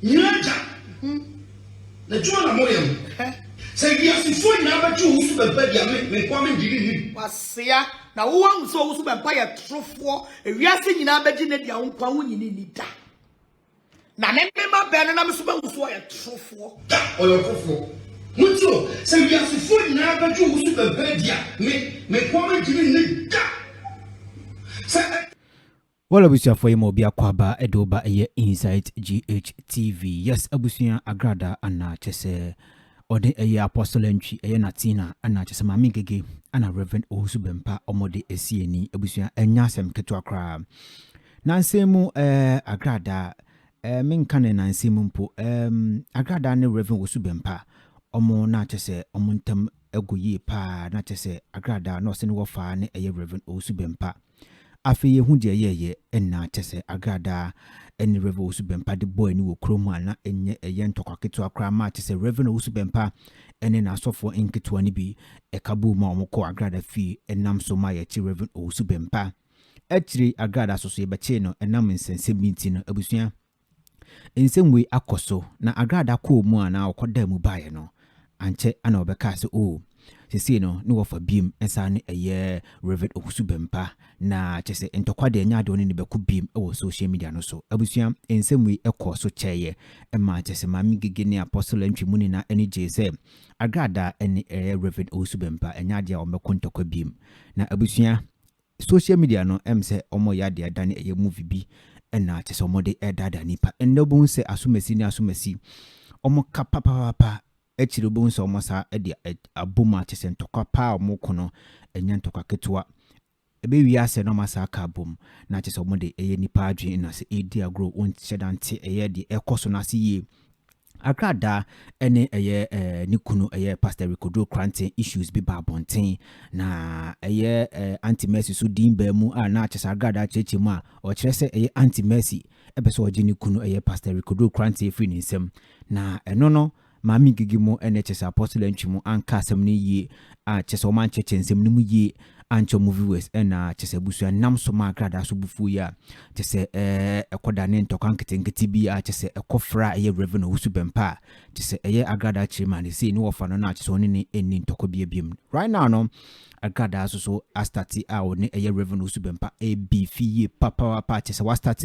Nyaja. Na John Amoyam. Say yes, if you never choose to be better, me come giving Wasia. Now one so Owusu Bempah ya trofo. E wiase nyina beji ne dia nkwa wonyini ni da. Na ne member ben na me so Owusu ya trofo. Da o your trofo. Mucho. Say yes, if you never choose to be better, me come giving ni da. Say Wala busia for yemo bia kwaba edoba eye Inside GHTV. Yes, abusia agrada ana chese ode eye Apostle Ntwi eye Natina ana chese Maame Ng3g3 ana Reverend Owusu Bempah omode esieni abusia enyasem keto akra. Nansemu agrada menkane nansemu mpo agrada ne Reverend Owusu Bempah omo na chese omuntem egoyi pa na chese agrada no se ne wofa ne eye Reverend Owusu Bempah. Afi ye hu de ye enna tese agrada eni Reverend Owusu Bempah de boy ni wo krom ana enye eye ntokwa keto akra ma tese Reverend Owusu Bempah ene na asofo enketo ani bi ekabu ma omko agrada fi enam so ma ye ti Reverend Owusu Bempah etri agrada so ye beche no enam nsense minti no abusua ensemwe akoso na agrada ko mu ana okoda mu bae no anche ana obeka se o sisi no ni wofa bim ensa ne eye Reverend Owusu Bempah na chese entokwa de nya de ne beku bim e wo social media no so abusua ensemwe ekọ so cheye e ma chese Maame Ng3g3 ne Apostle Ntwi muni na eni jese agrada ene Reverend Owusu Bempah enya de omeko ntokwa bim na abusua social media no emse omo ya de adane eye movie bi na chese omo de edada nipa endobu se asumesi ni asumesi omo kapapapa echiri bo nso omosa edi aboma chese ntokwa pa omokono enya ntokwa ketua ebe wiase no masa aka abom na chese omode eye nipa adwen na se edi agro on chedante eye di ekoso na se ye agrada ene eye nikunu eye Pastor Rikodo Kranten issues bi ba bonten na eye anti mercy so dimba mu na chese agrada cheche mu a o kire se eye anti mercy ebe so oje nikunu eye Pastor Rikodo Kranten free nsem na eno no Maame Ng3g3 mo ene chese Apostle Ntwi mo anka asem ne yie a chese o man cheche nsem ne mu yie ancho movies ena chese busu nam so ma agrada so bufu ya chese ekoda ne ntokwa nketenketi bi a chese ekofra eye Reverend Owusu Bempah chese eye agrada chima ne sei ni wofa no na chese oni ne eni ntokwa bi abiem right now no agrada so astati a oni eye Reverend Owusu Bempah e bi fiye papa chese wa start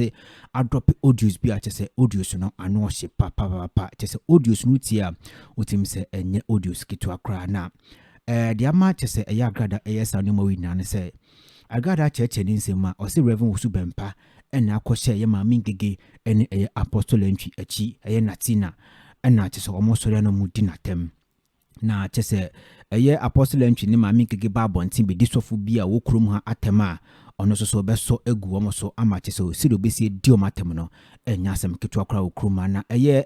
a drop audios bi a chese audios no ano hye papa chese audios no tia utim se enye audios kitu akra na diama chese eye agrada eye sanu mo wina ne se agrada cheche ni nsema o se Reverend Owusu Bempah ena akɔhye ye Maame Ng3g3 ene eye Apostle Ntwi achi eye Natina ena chese omo sori na mudi natem na chese eye Apostle Ntwi ne Maame Ng3g3 ba bontin be disofo bi a wo krom ha atema ono so beso egu omo so ama chese o sido besi di o matem no enya asem ketu akra okroma na eye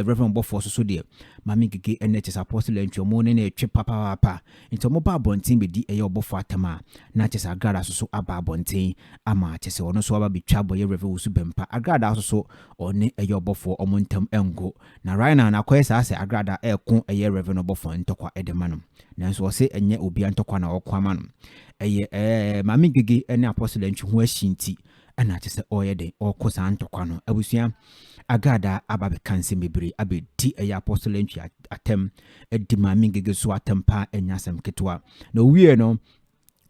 Reverend Bofo so de Maame Ng3g3 ene chese Apostle Ntwi omo ne etwe papa into mo ba bontin be di eye obofo atema na chese agrada so aba bontin ama chese ono so aba betwa boye Reverend Owusu Bempah agrada so one eye obofo omo ntam engo na right now na kwesa ase agrada ekon eye Reverend obofo ntokwa edemano nanso o se enye obi antokwa na okwama no eye Maame Ng3g3 ene Apostle Ntwi ho ahyinti ana chese oyede okosa ntokwa no abusua agrada ababe kanse mebre abedi eye Apostle Ntwi atem edi Maame Ng3g3 so atempa enyasem ketwa na wie no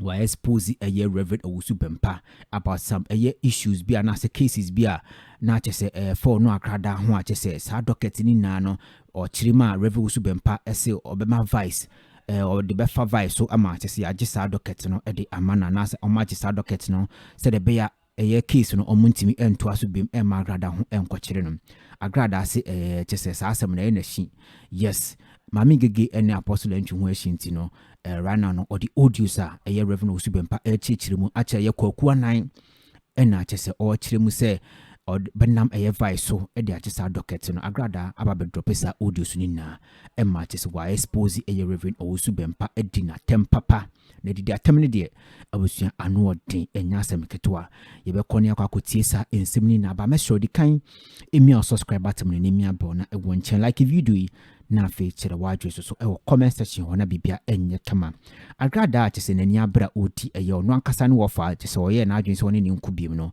wa expose eye Reverend Owusu Bempah about some eye issues bi na se cases bi a na chese for no agrada ho a chese sa docket ni na no o chirima Reverend Owusu Bempah ese obema vice or the befa vice so ama chese ya gisa docket no e de amana na se o ma gisa docket no se de be ya eye case no omuntimi ento aso bem e ma agrada ho enkokyere no agrada se chese sa asem na e na shi yes Maame Ng3g3 ene Apostle Ntwi ho ahyinti no right now no or the audios a eye Reverend Owusu Bempah echichire mu acha ye kwaku anan ena chese o chire mu se or benam eye vice so e de achisa docket no agrada ababe drop esa audios ni na e ma chese wa expose eye Reverend Owusu Bempah edina tempapa na didi atem ne de abusua anu odin enya asem ketwa ye be kɔne akwakotie sa ensem ni na ba me sure di kan emi a subscribe button ni mi abo na e won chen like video yi na fe chere wadwe so e wo comment section ho na bibia enye kama agrada chese nani abra odi eye ono ankasa ne wo fa chese oye na adwen so ne nku biem no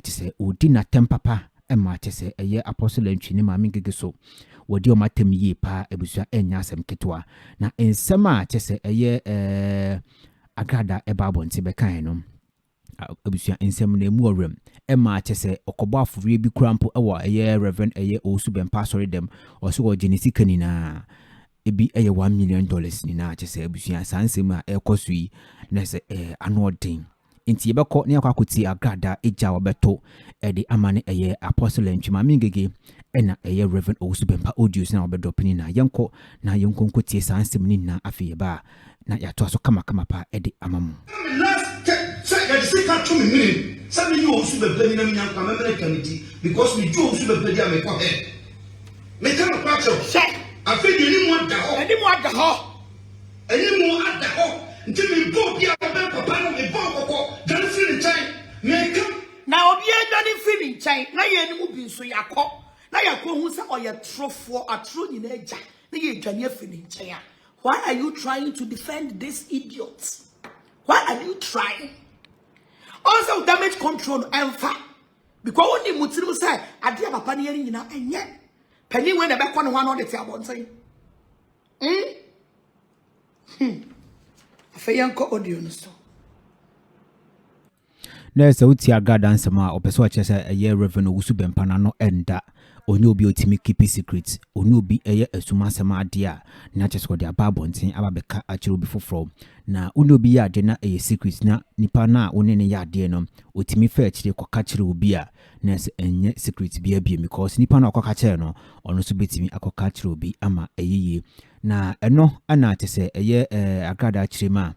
chese odi na tempapa ɛma kyɛ sɛ ɛyɛ apostle ntwi ne maame ngege so wɔde o matem yie pa ebusua enya asɛm ketwa na ensɛm a kyɛ sɛ ɛyɛ agrada ɛba abɔnte bɛkan no ebusua ensɛm na emu ɔrem ɛma kyɛ sɛ ɔkɔbɔ aforie bi krampo ɛwɔ ɛyɛ reverend ɛyɛ Owusu Bempah sorry dem ɔso wɔ genesi kanina ebi ɛyɛ $1 million ni na kyɛ sɛ ebusua sansɛm a ɛkɔ so yi na sɛ ano ɔden nti yɛbɛkɔ ne akɔkɔti agrada egya wɔbɛto ɛde amane ɛyɛ apostle ntwi maame ngege ɛna ɛyɛ reverend Owusu Bempah audios na wɔbɛdɔpini na yɛnkɔ na yɛnkɔ nkɔtie sansɛm ni na afei yɛba na yɛato aso kama pa ɛde amamu Some you also be playing in American because we do also be playing American. Make a patch of I feel any more at the hall. Any more at the hall. Until we go be a papa, we go, don't feel in time. Make now be a done feeling time. Now you will be so ya call. Now you go who's or your trough for a true in a jack. Now you can feeling time. Why are you trying to defend these idiots? Why are you trying? Also damage control and fat because only Mutimu say I dear papa near now and yet penny when the back one on the table say Fayanko audios. There's a Utia Garden Sama or Pessoa a year revenue Owusu Bempah no enda onyo bi otimi keep secret onyo bi eye asuma sama dia na just what their babontin ababeka achiro bi foforo na onyo bi ya de na eye secret na nipa na one ne ya de no otimi fa achire koka chire obi a na se enye secret bi abie because nipa na koka chire no ono so betimi akoka chire obi ama eyeye na eno ana tese eye agrada achire ma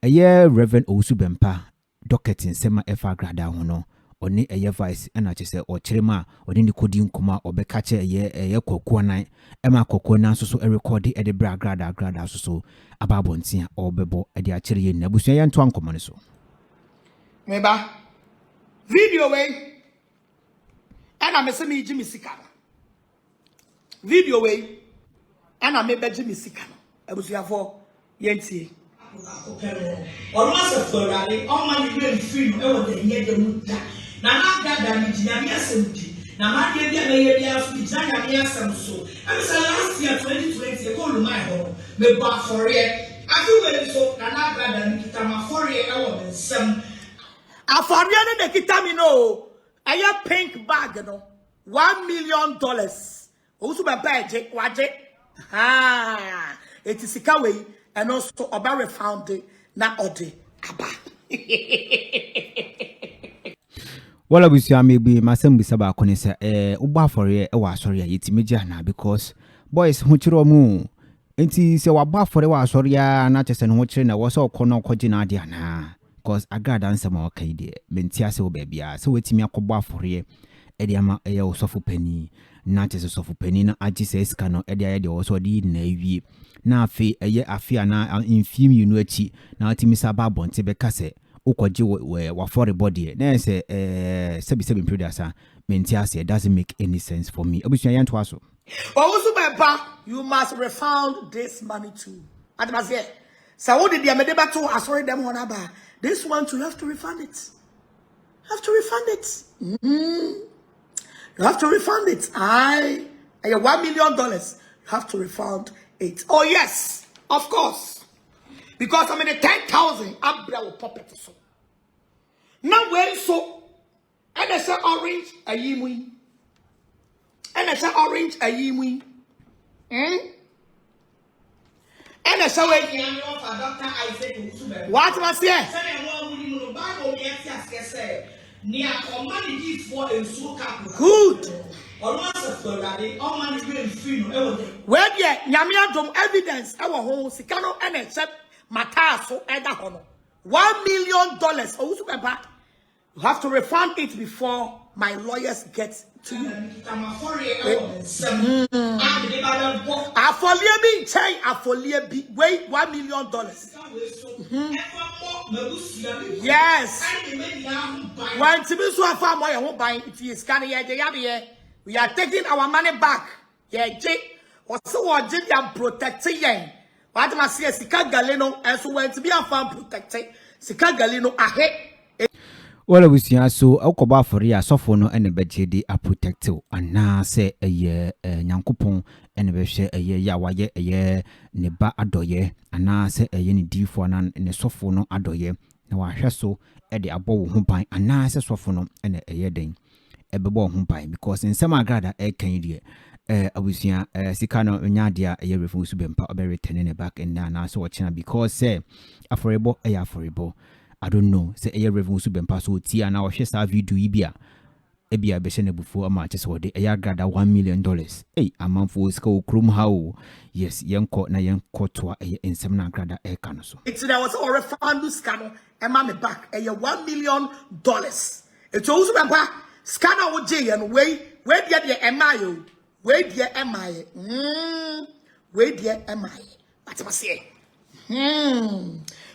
eye reverend Owusu Bempah docket nsema efa agrada ho no oni eye vice na chese o chirema oni ni kodi nkoma obeka che eye kokko nan ema kokko nan so record e de bra agrada so ababontia obebo e de achire ye na busu ye nto ankoma ne so meba video we ana me se me ji misika video we ana me be ji misika abusuafo ye ntie almost for rally all money really free no e dey de muta na agrada ni jinyame asempi na ma de bia me ye bia so jinyame asem so am say last year 2020 e go lu my ho me ba for ye afi we so na agrada ni kitama for ye e wo nsem afori no de kitami no aya pink bag no $1 million Owusu Bempah je waje etisika we and also oba refound na ode aba wala busia mebi masem bisa ba ko ne se ugba afore e wa asore ya yetimeja na because boys hu chiro mu enti se wa ba afore wa asore ya na chese no hu chire na wo se okono okoji na ade ana because agrada nsem o kai de menti ase wo ba bia se wetimi akobọ afore e de ama e ya osofo pani na chese sofo pani na agi se ska no e de aye de wo so de na awie na afi eye afia na infim yunu achi na atimisa ba bonte be kase ukoji wa for body na say sebi producer mentiase it doesn't make any sense for me abusuan yan to aso Owusu Bempah you must refund this money too adamase so what did the medeba to asori them on aba this one you have to refund it you have to refund it $1 million you have to refund it. Oh yes, of course. Because I'm in the 10,000 abra will pop it so. Now where so and I say orange a yimwi. And I say orange a yimwi. And I say what was here? Good. Where yeah, nyamia dom evidence our home sikano and except mataso eda hono $1 million Owusu Bempah you have to refund it before my lawyers get to you. Afolie wait $1 million. Yes. When Tibisu farm why won't buy if you scan here, we are taking our money back. Yeah, what's the word? They protecting yen. What must say Sika Galeno and so when to be a farm protected Sika Galeno ahead. Well, we see so Okoba for ya sofono and a bedjedi a protective and na say a year Yankupon and a beshe a year yawaye a year neba adoye and na say a yenny d for nan in a sofono adoye. Now I hear so at the abo humpine and na say sofono and a year ding a bebo humpine because in some agrada a candy. Abusia Sikano Nyadia a year Owusu Bempah or very turning back and now so watching because say affordable a affordable. I don't know. Say a Owusu Bempah so tia na ohwe sa video ibia. Ebia be shene before ama chese wode e agrada $1 million. Hey, amanfo ska okrum hawo. Yes, yenko na yenko to e ensem na agrada e kan so. It's there was a refund scanner and mommy back a $1 million. It's Owusu Bempah scanner wo je and where dia the MIO. Where dia MI. Where dia MI. What am I say?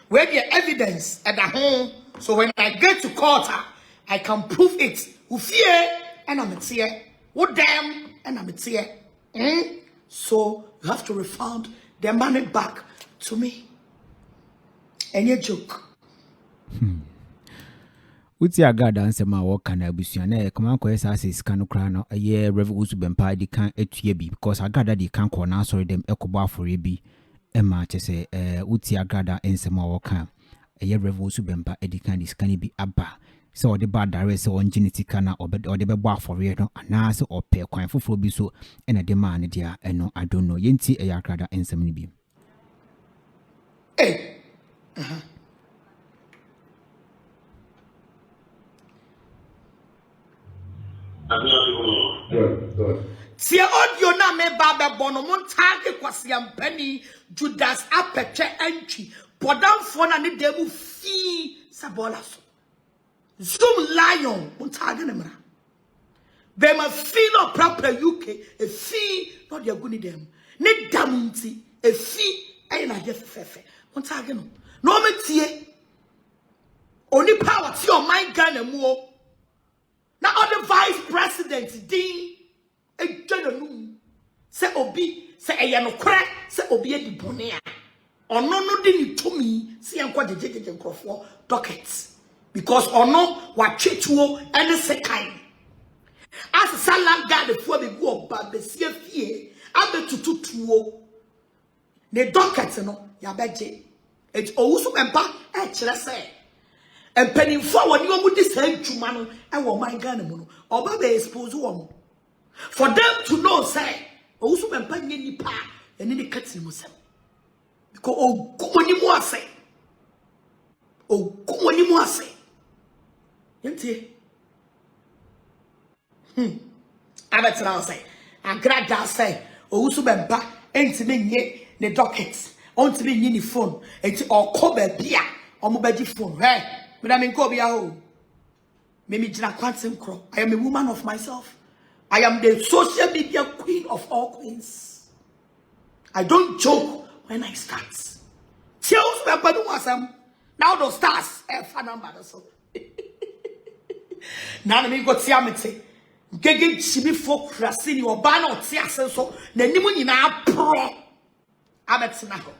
Where the evidence at the home, so when I get to court, I can prove it. Who fear and I'm here. What damn and I'm here. So you have to refund the money back to me. Any joke? Uti agada ansema woka na abusuane kama ko esa ase skanu kra no ye Owusu Bempah di kan etue bi because agada di kan ko na sorry dem ekobo afore bi ema chese uti agada ensema woka ye Owusu Bempah edi kan di skani bi aba se ode ba direct se on genetic na ode be bo afore no ana se ope kwan foforo bi so ena de ma ne dia eno I don't know yenti agada ensem ni bi See audio na me baba bono mon tag kwasi ampani Judas apeche entry bodam for na ne demu fi sabola so zoom lion mon tag ne mra be ma fi no proper UK e fi no dia guni dem ne damunti e fi ay na je fefe mon tag no me tie oni power ti o my Ghana mu o na other vice president din e gyananum se obi se eyenokre se obi edi bone a ono no de ni tomi se enko jejeje nkrofo dockets because ono wa twetuo ene sekan as salam guard fo be go oba be sie fie abetututuo ne dockets no ya beje et Owusu Bempah e kire se empeni fo woni omu di sa ntuma no e wo man Ghana mu no oba be expose wo for them to know say Owusu Bempah nye nipa ene ne kati mu sem because ogumoni mu ase yenti abetra say Agradaa say Owusu Bempah entime nye ne docket ontime nye ni phone enti okoba bia omo baji phone Madam Nkobia, Mimi Jina Quantum Crow. I am a woman of myself. I am the social media queen of all queens. I don't joke when I start. Tells me about awesome. Now those stars fan number so. Now me go tiamete. Gege chibi folk rasini obana otiasen so na nimu nyina pro. Abetina ho.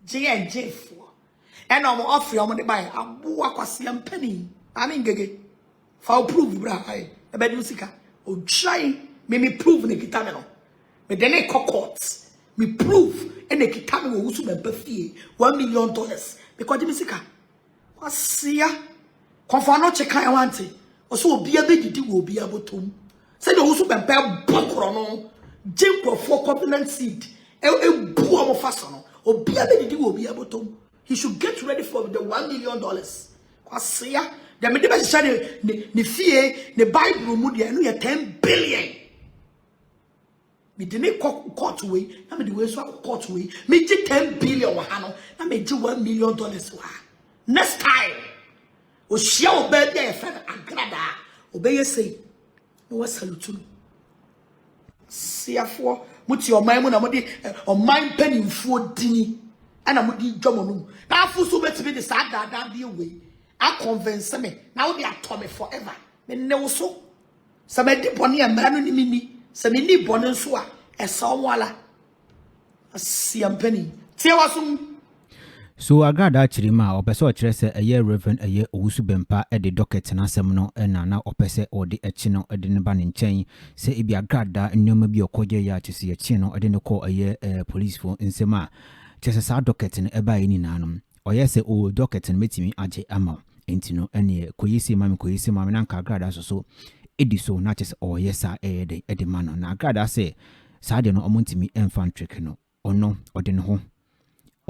J for. And I'm offering on the buy a boakwasi and penny. I mean, Gege. For prove, bra, I bet musica. Oh, try me prove in the kitamino. But then a cockcots. Me prove in the kitamino Owusu Bempah $1 million. Because the musica was see ya. Confirm not check I want it. Or so be a baby will be able to say the Owusu Bempah Bokrono. Jim for component seed. A boom of fasono. Or be a baby will be able to. He should get ready for the $1 million. Kwasi ya, the medeba shane ne fie ne Bible mu de no 10 billion. Me de ne court way, na me de we so court way. Me je 10 billion wa ha no, na me je $1 million wa. Next time, o shia oba de e fe Agradaa, obeye say, no wa salute no. Siafo, muti o man mu na mo de o man panimfo dini. And I'm with Jomonum. Now, Fusu bet to be the sad that be away. I convince me. Now they are Tommy forever. Men no so. Some at the pony and Manonimi. Some in the Bonensua. A sawwalla. A siam penny. Tiawasum. So Agradaa chirima opeso chirese eye Reverend eye Owusu Bempah the docket na asem no na opese odi echi no de ne ba ne nchen se ebi Agradaa nnoma bi okoje ya chese echi no de ne ko eye police for nsema chese sa docket ne eba yi nanum oyese o docket ne metimi age ama enti no ene koyisi mame na nka Agradaa so edi so na chese oyesa de mano na Agradaa se sa de no omontimi infantry no ono ode ne ho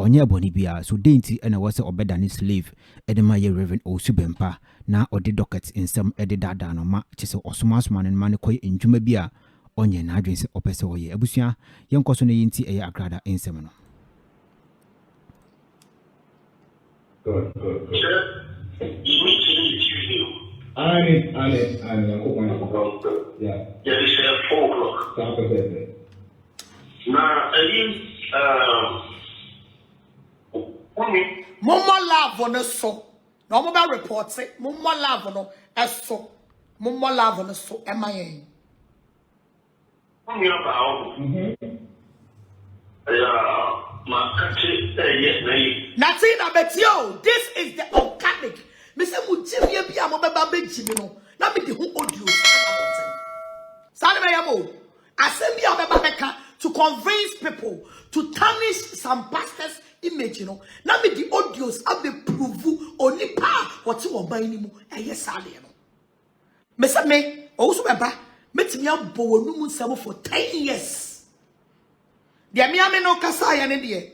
onye boni bia so denti ena wase obeda ni slave edema ye Reverend Owusu Bempah na odi docket insem edi dada no ma chese osoma ne ma ne koy enjuma bia onye na adwen se opese oye abusua yenkoso ne yinti eye Agradaa insem no. Good. Sure. You meet to Tuesday. Yeah. Yeah, they say 4 o'clock. Now, Mumma love on a so. No more reports it. Mumma love on a so. Mumma love on a so. Am I in? Natina, but yo, this is the organic. Mr. Mujimia Biamo Baby Jimino. Now me the who audio. Salamamo. Assembly of Babeka to convince people to tarnish some pastors' image, you know. Now me the audios have been prove only pa what you are buying mu. Yes, Sally, you know. Mr. Me, also Bempah, met me up for 10 years. The Amiame no Kasaya and the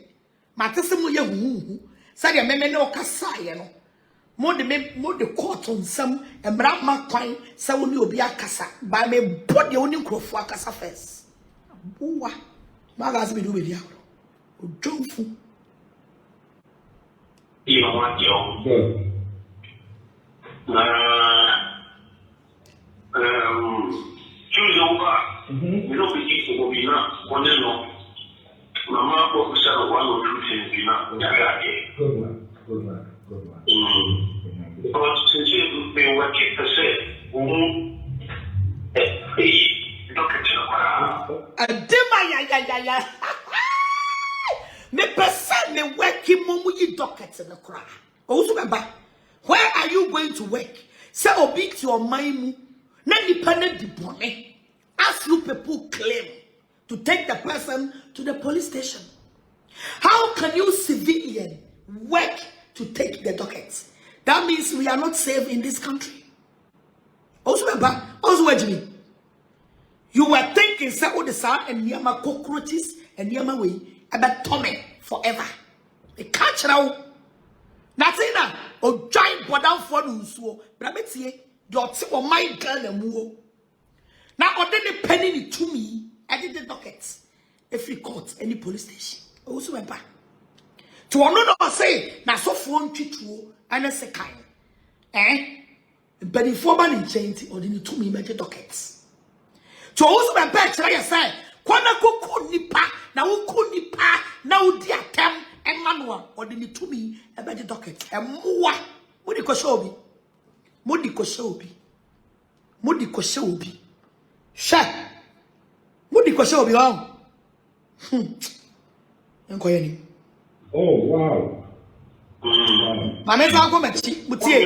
Matasimu Yahu, Sadia Meme no Kasaya, no. More the court on some and Brahma Quine, Sauni Obia Casa, by me body only crow for Casa first. Boa, Magas me do with you. Don't fool. You don't want you. Choose over. You know, we will be not one and all. Mama, what was that? 1 or 2 things, you know, Good man. But since you've been working per se, look at ya. Me person me working mumu yi docket in the cry. Owusu Bempah, where are you going to work? Say obi to your mind na dependent dipone. As you people claim to take the person to the police station. How can you civilian work to take the dockets? That means we are not safe in this country. Also, what me? You were thinking, say, oh, the sound and Yama cockroaches and Yama way about Tommy forever. They catch now. Natina, or giant bodam for Uso, but I bet see, you're or my girl and woo. Now, or then they penny it to me, I did the dockets. Every court, any police station. Also, went back. To another say, na so phone chitu, and a second. But if 4 man in chain, or then 2 major dockets. To also my pet, I say, Kwana kuku nipa, na uku nipa, na udia tem, and manual, or then 2 me, a better docket. And mua, Mudi Koshobi. Shut. Mudi Koshobi, Oh, wow. Mame za ko mechi mutie.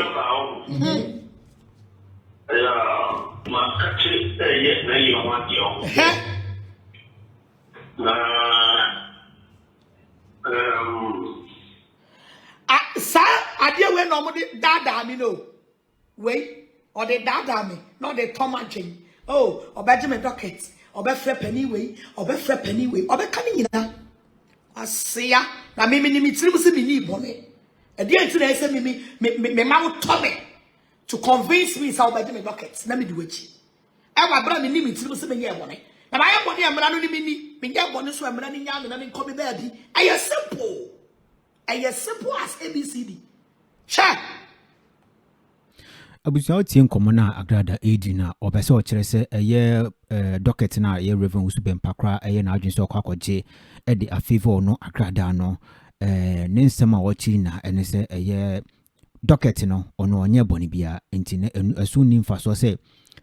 Ma kache ye na yi wa dio. Sa ade we no mo de dada mi no. We or the dada mi, not the tomaching. Oh, obeje me docket, obefre penny we, obefre penny we, obekani nyina. Asia na me tirim se me ni bone. E dey nti na say me ma Tommy to convince me say obeje me docket na me di wachi. E wa bra me ni tirim se me ye bone. Na ba ye bone amra no ni me ye bone so amra ni nya na me nkomi ba bi. Aye simple. Aye simple as ABCD. Sha. Abusia tie nkomo na Agradaa edi na obese o kire se eye docket na ye Reverend Owusu Bempah kra eye na adwin se okwakoje e de afavor no Agradaa no ne nsema wo chi na ene se eye docket no ono onye boni bia enti ne asu ni mfa so se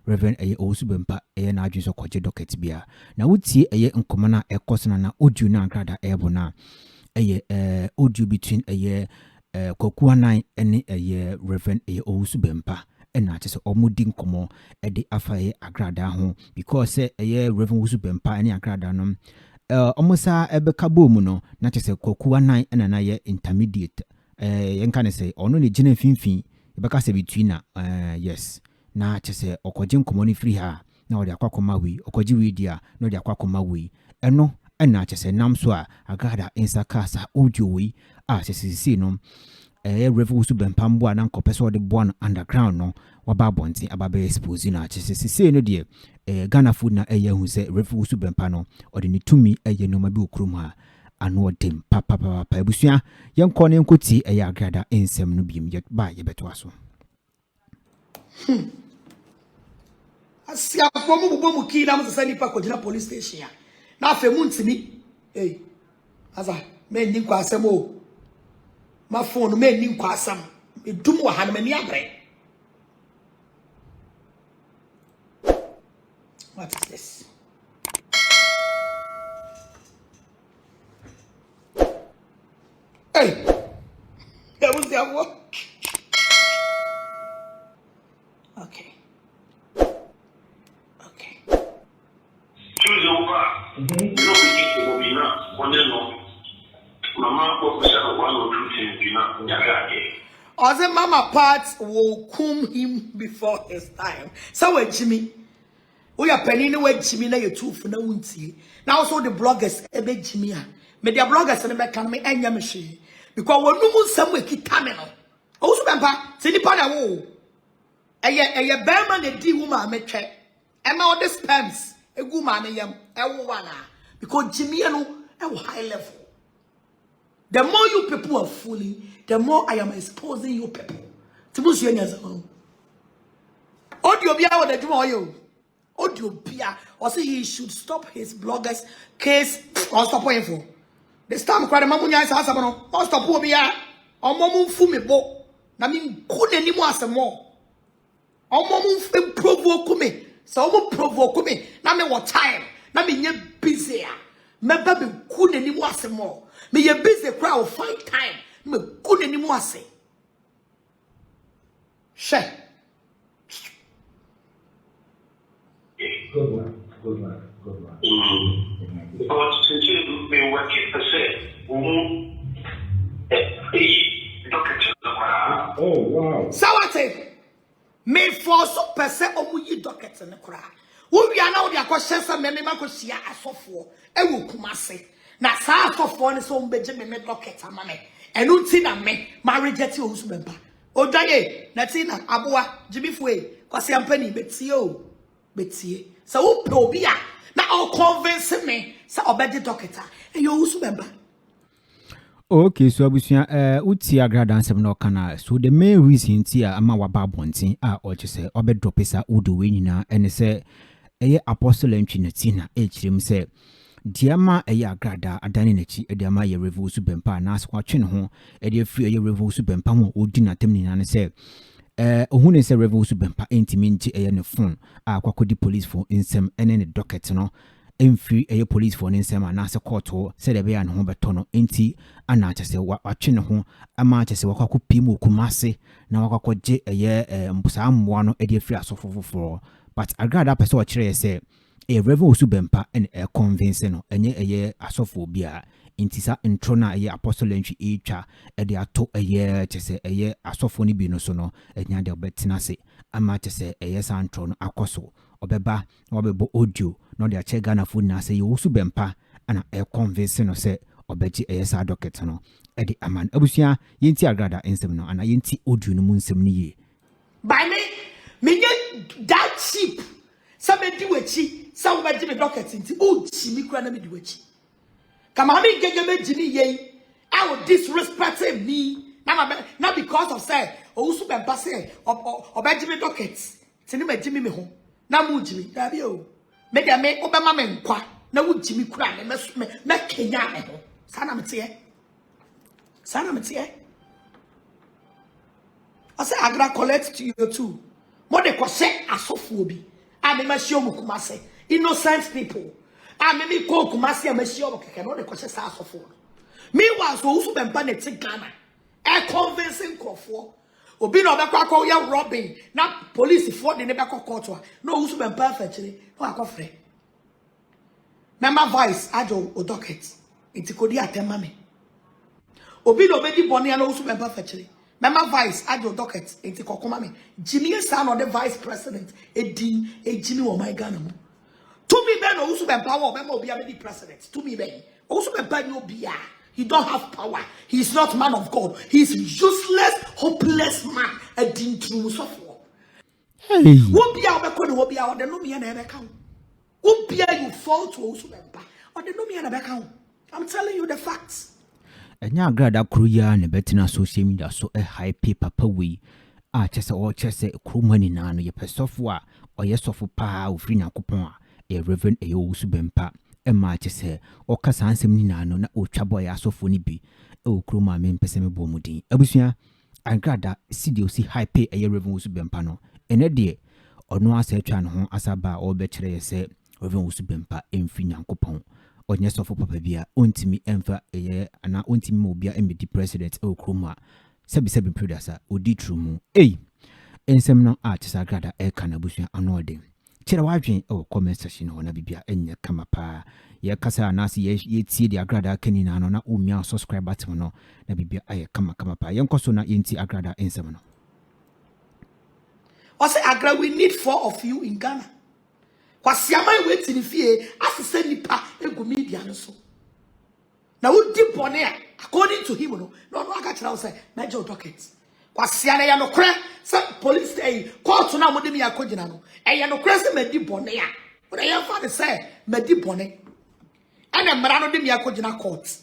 Reverend eye Owusu Bempah eye na adwin se okwaje docket bia na wutie eye nkomo na ekosena na audio na Agradaa ebo na audio between Kwaku Anan and Reverend Owusu Bempah and na kyese omudin komo de afa Agradaa ho because Reverend Owusu Bempah and Agradaa no omosa ebeka bomu no na kyese Kwaku Anan and na ye intermediate yenka ne say ono ne gina finfin ebeka se between na yes na kyese okogye komo ni free ha na ode akwakoma wi okogye wi dia na ode akwakoma wi eno na kyese nam so a Agradaa insakasa audio wi sisi no Reverend Owusu Bempah mbo na nkopese de born underground no waba bonti ababe expose na sisi no de Ghana food na hu se Reverend Owusu Bempah no ode ni tumi no ma bi okrum ha ano dem papa ebusua yenko ne nkoti Agradaa ensem no biem ye ba ye beto aso asia fomu bubomu ki na mse nipa ko gina police station na afemu ntimi asa me ndi kwa asem o my phone me ndi kwa asam edum wa han mani abre. What is this? Hey, that was that one. Okay. Choose over. You know, we need to be now. One day, no. Mama, what we said, 1 or 2 things, you know, Other mama parts will comb him before his time. So, wait, Jimmy. We are penning away Jimmy, now you're too for no one see. Now, also the bloggers, a bit Jimmy. May their bloggers and the economy and your machine. Because we're no more somewhere keep coming on. Owusu Bempah, see the pana woo. A bearman, a D woman, make check. And all the spams, a woman, because Jimmy, no, high level. The more you people are fooling, the more I am exposing you people. Tibusi yenyazo. Audio bia what they do you. Audio bia. Or say he should stop his bloggers case or stop point for. This time kwa mamu nya sa no. Or stop wo bia. O momu fu me bo. Na mi ku nani mu asemo. O momu provoke me. So o provoke me. Na me what time. Na me nye busy. Me ba be ku nani mu asemo. Me ye busy crowd find time. Me good anymore say. Share. Good one. Because since you've been working per se, oh wow. So what say? Me for so per se omu yi docket in the crowd. We are now the questions and me ko sia asofo. E wo kumase. Na sa asofo ne so mbeje me docket amame. Enu nti na me marriage ti Owusu Bempah. Odaye na ti na aboa jibifue kwase ampani betie o betie. So wo pe obi a na o convince me say obedi doctor. E Owusu Bempah. Okay, so abusia uti Agradaa nsem no kana so the main reason ti ama waba bontin o chese obedrop esa udo we nyina ene se eye Apostle Natina echrim se diama Agradaa adane nachi diama ye Reverend Owusu Bempah na aswa twe ne ho de afri ye Reverend Owusu Bempah ho odi na tem nyina ne se ohune se Reverend Owusu Bempah entimi nji ne phone akwakodi police phone nsem ene ne docket no emfiri eye police phone nsem na se court ho se de be ya ne ho beto no enti ana chese watwe ne ho ama chese wakwakopi mu kumase na wakwakogye eye mbusa amwa no de afri asofofoforo but Agradaa pese o kire se Reverend Owusu Bempah and convince no enye eye asofo bia intisa intro na eye Apostle entry etwa de ato eye chese eye asofo ni bi no so no enya de obetina se ama chese eye santro no akoso obeba obebo audio no de ache Ghana food na se Owusu Bempah ana convince no se obeji eye sa docket no de aman abusia yenti Agradaa ensem no ana yenti audio no munsem ni ye By me get that cheap. Somebody wechi, somebody me docket into oh chimi kura na me di wechi. Kamami gegeme jini ye. I would disrespect me. Not because of say Owusu Bempah say obeji me dockets. Tini me jimi me ho. Na mu jimi. Dabi o. Me dia me obema me nkwa. Na wo jimi kura me kenya me ho. Sana me tie. I say Agradaa collect to you too. What they call say asofobi. I me shio mu kumase. Innocent people. I me ko kumase me shio mo keke no they call say asofo. Meanwhile, so Owusu Bempah ne te Ghana. Convincing Crawford. Obi no be kwa ya robbing. Na police for the neighbor court. No Owusu Bempah actually. No akofre. Member Vice ajo o docket. Inti kodi atema me. Obi no be di boni na Owusu Bempah actually. Member Vice ajo docket. Inti kokoma me. Jimmy son of the vice president. Edin Jimmy o my Ghana mo. To me ben Owusu Bempah wo member obi be president. To me ben. Owusu Bempah no bia. He don't have power. He's not man of God. He's useless, hopeless man. A din true software. Hey. Wobia obekọ no wobia o de no me na ebeka wo. Wobia you fall to Owusu Bempah. O de no me na ebeka wo. I'm telling you the facts. Enya Agradaa kruya ne betina social media so hype papa we a chese o chese krumani na no ye pesofo a o ye sofo pa ofri Nyankopon a e Reverend Owusu Bempah Emma chese o kasa ansem ni na no na o twabo ya asofo ni bi e o krom a me mpese me bɔ mudin abusua Agradaa sidio si hype Reverend Owusu Bempah no ene de ono asa atwa no ho asaba o be kire ye se Reverend Owusu Bempah emfi Nyankopon onye sofo papa bia ontimi emfa ana ontimi mo bia emedi president e o krom a sebi producer odi trumu ensem no artist Agradaa e kana abusua anode kira wadwen o comment section ho na bibia enye kama pa ye kasa anase ye tie di Agradaa kanina no na umia subscribe button no na bibia aye kama pa yenkoso na yenti Agradaa ensem no I say Agradaa, we need 4 of you in Ghana. Kwasiama we tin fie asese nipa egu media no so. Na wo di bone a according to him no aka kira say major docket. Kwasia na ya no kra say police court na mo de mi akogina no. Ya no kra say madi bone a. Wo ya fa de say madi bone. Ana mra no de mi akogina court.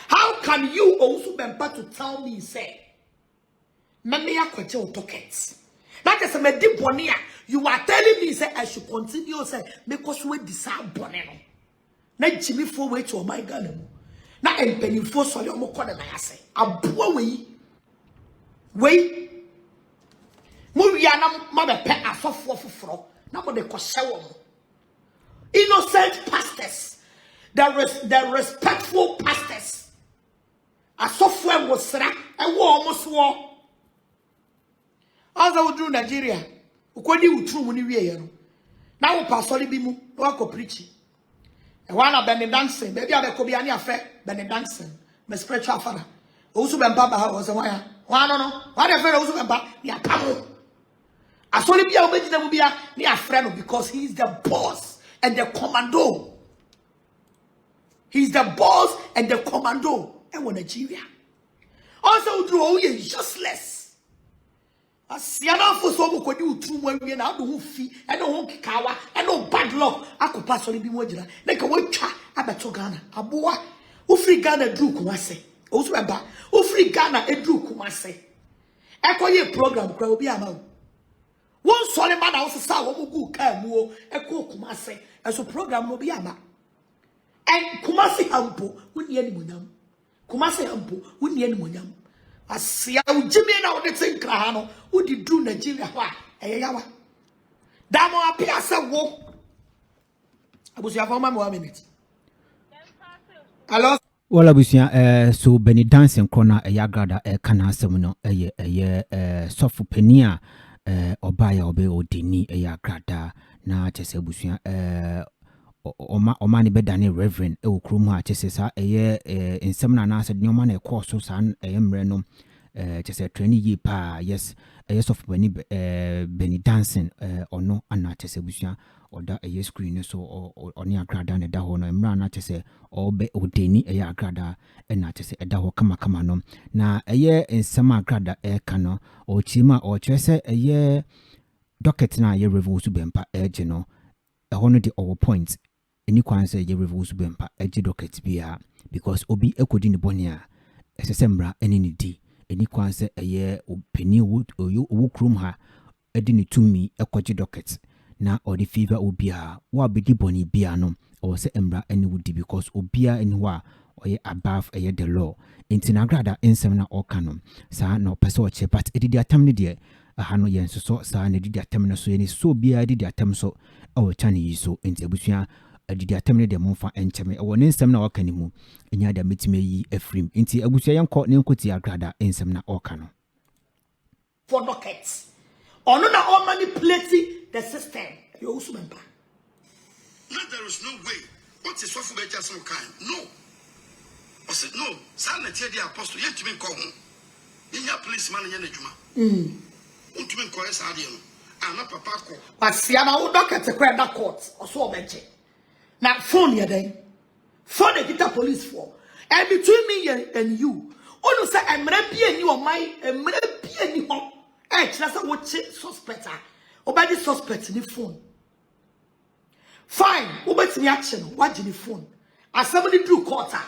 How can you Owusu Bempah to tell me say me akogina docket? That is madi bone a. You are telling me say I should continue say because we decide bone no. Na Jimmy for way to my Ghana. Na empeni for so yo mo kode na ase. Aboa we mo wia na ma be pe afofo foforo na mo de kwose wo. Innocent pastors. The respectful pastors. Asofo e wo sra e wo omo so. As I would do Nigeria. Ukodi utru mu ni wie ye no. Na wo pastori bi mu na wa ko preach. E wa na Benny dancing, baby abeko bia ni afe Benny dancing, my spiritual father. Owusu Bempah ba ha o se wan no. Wa de fe Owusu Bempah ni apamo. Asori bia obegina mu bia ni afre no because he is the boss and the commando. He is the boss and the commando in Nigeria. Also do you useless. Asiana for so mo kodi utru mu awie na do ho fi e no ho kikawa e no bad luck akopa so bi mo gina na ka wotwa abeto Ghana aboa wo free Ghana dru Kumase Owusu Bempah wo free Ghana edru Kumase e koye program kra obi ama won sole ma na wo sa wo gu ka mu o e ko Kumase e so program no bi ama en Kumase ampo woni ani monyam Kumase ampo woni ani monyam asia ujimi na wode tinkra ha no wodi dru Nigeria ho a eyeyawa damo apia se wo abusia for mama 1 minute. Hello wala busia so Benny dancing corner Agradaa kana asem no sofu penia obaya obe odini Agradaa na chese busia oma ne bedane Reverend e okrom ha chese sa ensem na ase de oma na course sa mre no chese training yi pa yes of Benny dancing ono ana chese busia oda screen so oni Agradaa ne da ho no mra na chese obe odeni Agradaa na chese eda ho kama no na ensem Agradaa ka no o chima o chese docket na Reverend Owusu Bempah eje no hono de our points any kwan say Reverend Owusu Bempah eje docket bia because obi ekodi ne bone a esesembra eni ne di any kwan say openi wo krom ha edi ne tumi ekoje docket na odi fever obia wa bedi bone bia no o say embra eni wudi because obia eni ho a oye above the law inti na Agradaa ensem na okano sa na opese o che but edidi atam ne de aha no yenso so sa na edidi atam no so yeni so bia edidi atam so o chane yi so inti abusua adidi atamne de momfa encheme ewo ne nsem na waka ni mu enya da metime yi afrim nti abusua yenko ne nkoti Agradaa nsem na oka no for dockets ono na all manipulating the system Owusu Bempah. No, there is no way. What is what for better some kind? No. I said no. Sana tell the apostle yet to be called. In your policeman in Juma. Want to be called as Adian. I'm not papa call. But see, I'm a docket to credit court or so bench. Now phone ya then. Phone the guitar police for. And between me and you. Oh no, say I'm ready and you are my ready and you. Eh, that's what suspect. Obey the suspect in the phone. Fine, obey the action. What in the phone? As somebody drew quarter,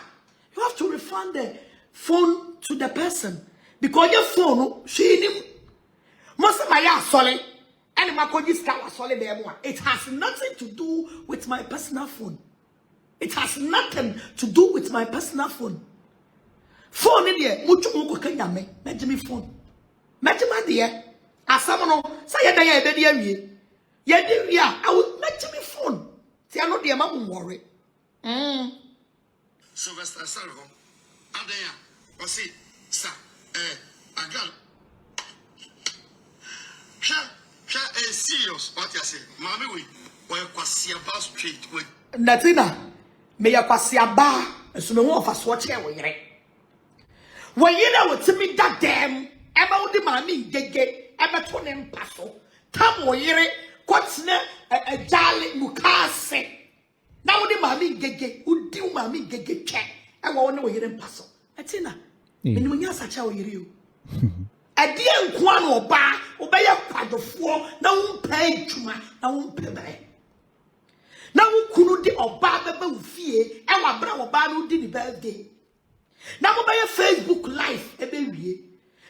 you have to refund the phone to the person because your phone, she him. Most of my solid, and my solid. It has nothing to do with my personal phone. It has nothing to do with my personal phone. Phone in there, much more can me. Me phone. Me dear. As someone say ya dey be dey awie. Ya dey wi a will make me phone. See I no dey ma worry. Sylvester Salvo. Adaya. O say sir, Agradaa. Serious what you say. Mami we kwasi aba straight we. Natina, me ya kwasi aba, so me won fa so che we yire. We yire we timi da dem. Eba wo di Maame Ng3g3 ebe to ne mpaso tam wo yire kwotene jale mukase na wo di Maame Ng3g3 udi Maame Ng3g3 twa ewo wo ne wo yire mpaso etina enu nya sacha wo yire o ade enko an oba obeye kwadofo na wo mpa adwuma na wo mpa bare na wo kunu di oba beba wo fie ewa bra wo ba no di ni birthday na mo beye Facebook live ebe wie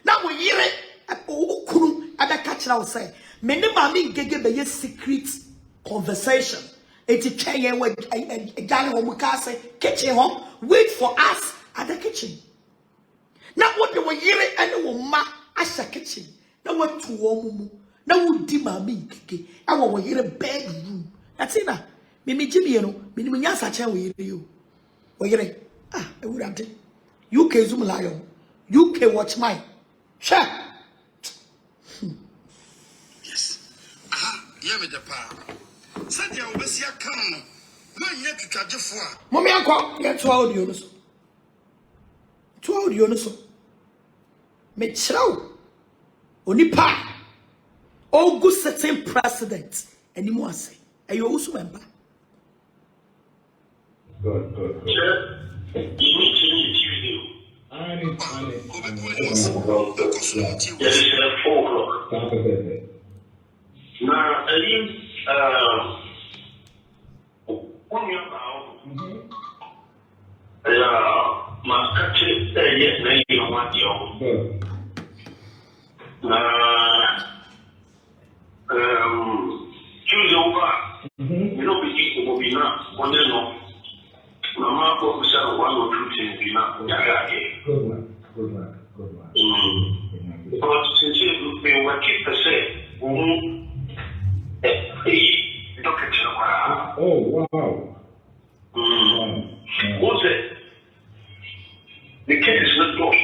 na wo yire okunu abeka kira wo say me ne Maame Ng3g3 be secret conversation eti twaye we jale ho mukase kitchen ho wait for us at the kitchen na wo de wo yire ene wo ma asha kitchen na wo tu wo mu na wo di Maame Ng3g3 awo wo yire bedroom atina me jimi no me ni nya sacha wo yire yo wo yire ewurade UK zoom lion UK watch mine. Sure. Yes. Yeah, me the power. Said you will see a come. No, yet to charge for. Mommy, uncle, yet to audio. To audio, so. Me chow. Onipa. Oh, good certain precedent. Anymore say. Are you also member? Good. Sir, you need to meet Tuesday. I need. Yes, it's 4 o'clock. Now, when you're out, my country, yes, you want you. Choose over. You know, we will be not one day. Mama, what 1 or 2 things be not. Good one. But since we were keep the same, Oh, wow. What's it? The kid is not close.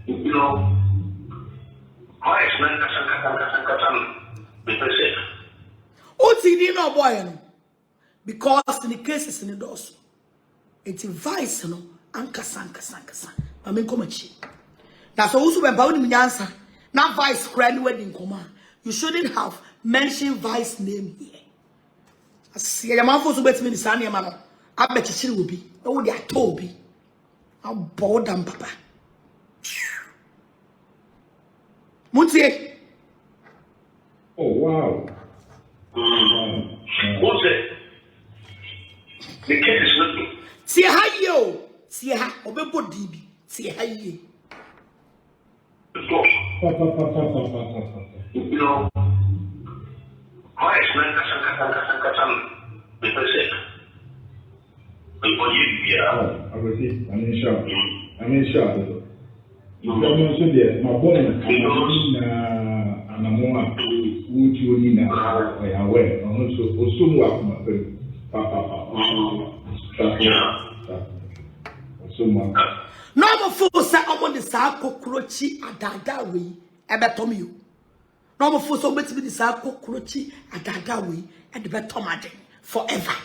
You know, why is not What's in no boy? Because in the cases in the doors, it's vice, no, ankasa. I mean, come on, that's also when Bawuni Minyansa, not vice grand wedding command. You shouldn't have mentioned vice name here. I see a man for to bet me the Sanya man. I bet you will be. Oh, they are Toby. I'll bow down, Papa. Muntie. Oh, wow. What's it? The kid is not. See how you. See how Obebo DB. See how you. You know, why is not I will see. I'm in shock. You don't know, my boy, and I'm Uchi na aware. Also, no more fool say I want the sa cockroachy adada we ebetom you. No more fool so bet me the sa cockroachy adada we and the betomade forever.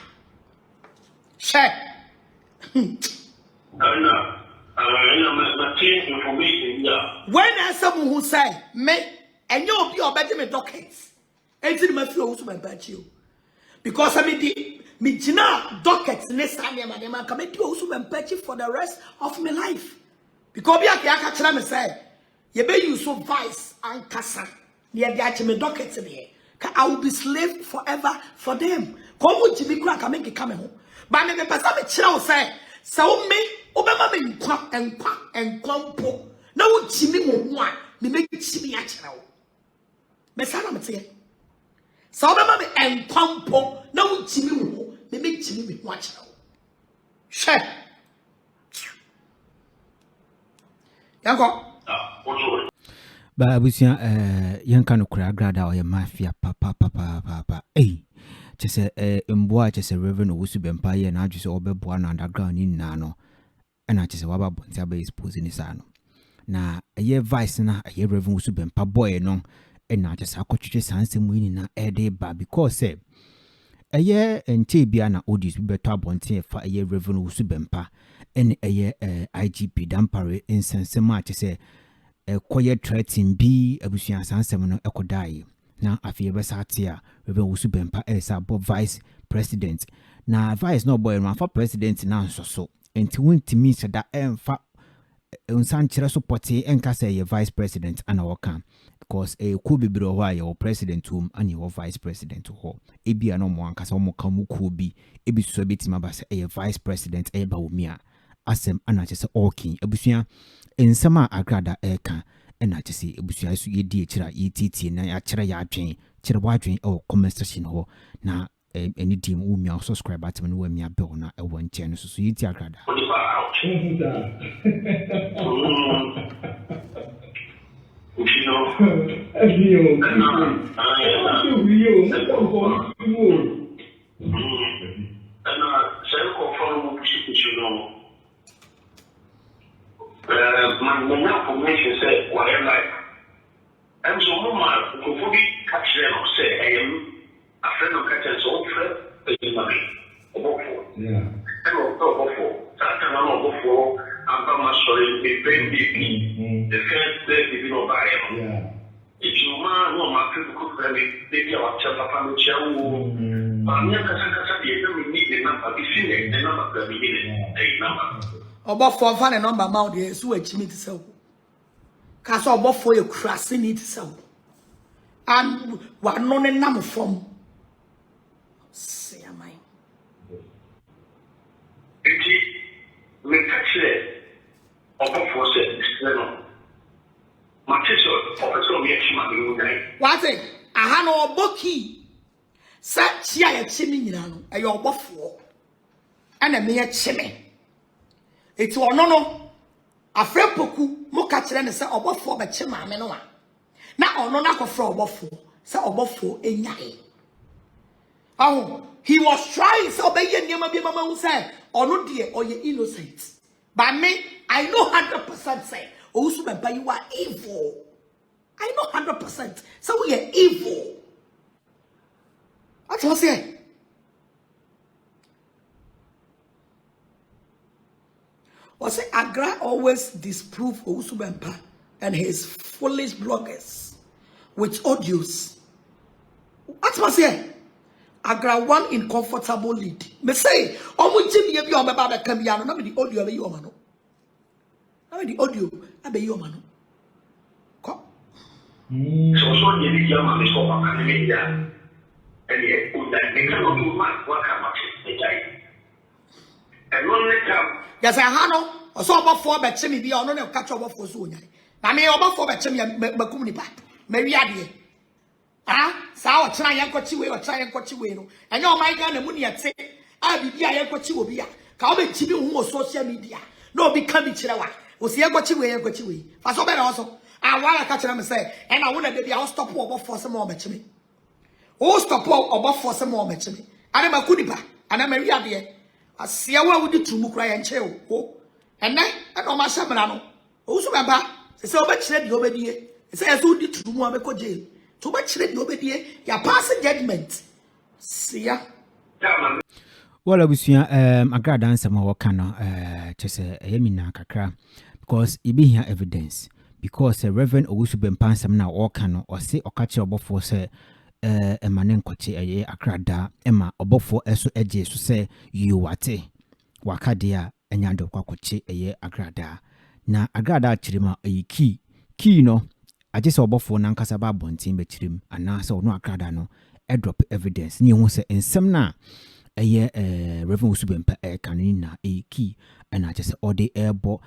Share. When there's someone who say me and you'll be obeying me dockets. And didn't my flow to my bad you. Because I mean me jina dockets next time I'm coming to also Bempah for the rest of my life. Because be a catcher me say you be you so vice and casa near the me dockets in here. I will be slave forever for them. Come with Jimmy Crack, I make it coming home. But me pass me chill say so me obama me and po. Now Jimmy won't want me make Jimmy a child. Messana me say so obama me and po. Now Jimmy won't me make Jimmy me watch now. Share. Yanko. Ba abusia yanka no kura Agradaa o mafia papa chese mboa chese Reverend Owusu Bempah ye na adwese obeboa na underground ni na no na chese waba bonti aba expose ni sa no na ye vice na ye Reverend Owusu Bempah boy no na chese akotwetwe sansem yi ni na ede ba because eye ente bia na audios bi beto abonti fa ye Reverend Owusu Bempah eye IGP dampare insensem a chese koye threatening bi abusuan sansem no ekodai na afie besatia Reverend Owusu Bempah esa bo vice president na vice no boy no fa president na nsoso enti wontimi seda emfa unsanchire support enka say ye vice president ana woka because ku bibiro ho aye president hom ani wo vice president ho ebia no mo anka so mo ka mu ku bi ebi so betima ba say ye vice president e ba omia asem ana chese okin abusuan ensama Agradaa eka ena chese abusuan so yedi ekira yititi na ya kire ya adwen kire wadwen o comment section ho na any team umia subscribe button no amia bell na e won chen so yiti Agradaa my information said whatever. And so my could catch them say I am a friend of catchers old friend money. Yeah. And for that time I'm for I'm not sorry the baby the first day you know by him. If you know my people could really take your family chair. I'm not going need the number if the number the beginning a number. About for fun and number mount yes, who achieve it so. Cast about for your crossing it so. And what non and number from say am I. We catch it about for said my teacher officer me a what it? I had no bookie. Such ya chimney, a your buffalo and a mere chimney. It's one no. A friend poku mo catch them and say about for but chima menoa. Now no knock for about for say about for a yai. Oh, he was trying so by your mama who said, or no dear or you're innocent. But me, I know 100% say, Owusu Bempah, you are evil. I know 100%. So we are evil. That's what I say. Was it Agra always disprove Owusu Bempah and his foolish bloggers with audios? That's what I say. Agra one in comfortable lead. Me say, omu Jimmy ebi o baba be kam ya no na me the audio be you mano. Na me the audio be you mano. Ko. So ye bi ya ma me so papa me ya. Ele o da me ka no do ma wa ka ma se jai. And one let yes, I had no so about for be chimi bi ono na catch over for so nya. Na me about for be chimi makum ni ba. Me wi ade. Ah, sa o tena yankochi we o tena yankochi we no. Enye o my Ghana mu ne yete. A bibia yankochi obi a. Ka o be chibi hu o social media. No obi ka bi kire wa. O se yankochi we. Fa so be na so. Ah, why ka kire me say, e na wo na de bia o stop wo bo for se mo be chimi. Oh, stop all about for some more mention. And I'm a goodiba, and I'm a real dear. I see how would it to cry and chill. Oh, and then I know my shamanano. Owusu Bempah, so much said you obey. It says who did to Muameko jail. Too much said you obey. Your passing judgment. See ya. Well, Abusia, Agradaa ansama wakano, chese yemina kakra, because you be here evidence. Because Reverend Owusu Bempah ansama wakano, or say okache obofo se emanen kwache Agradaa ema obofo eso eje so say you wate wakadia enyando kwa kwache Agradaa. Na Agradaa chirima key no aje se obofo na nkasa ba bontin be chirim ana se ono Agradaa no e drop evidence ni hu se ensem na Reverend Owusu Bempah kanina key and I just ode airbo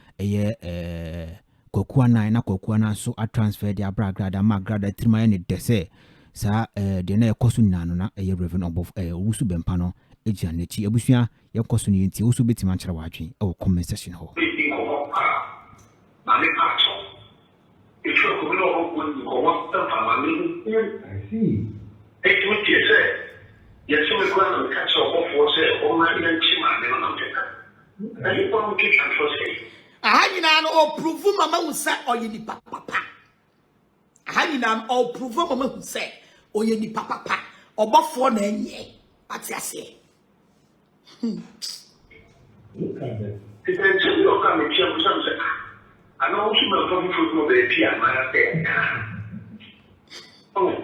kokuana na kokuana so a transfer the Agradaa ma Agradaa trima ne dese sa de na ekosu nano na Reverend Owusu Bempah no egia nechi abusua yekosu ni nti Owusu betima nkyere wadwen e comment section ho I see. It would say, yes, we go and catch up for say, oh, my chima, and you want to keep control. I know prove Mama who said, or you need papa. I know prove Mama who said, or you need papa, or before then, ye. What's I say? Look at that. It's a little coming to something. I know she will come through no baby and my affair. Oh,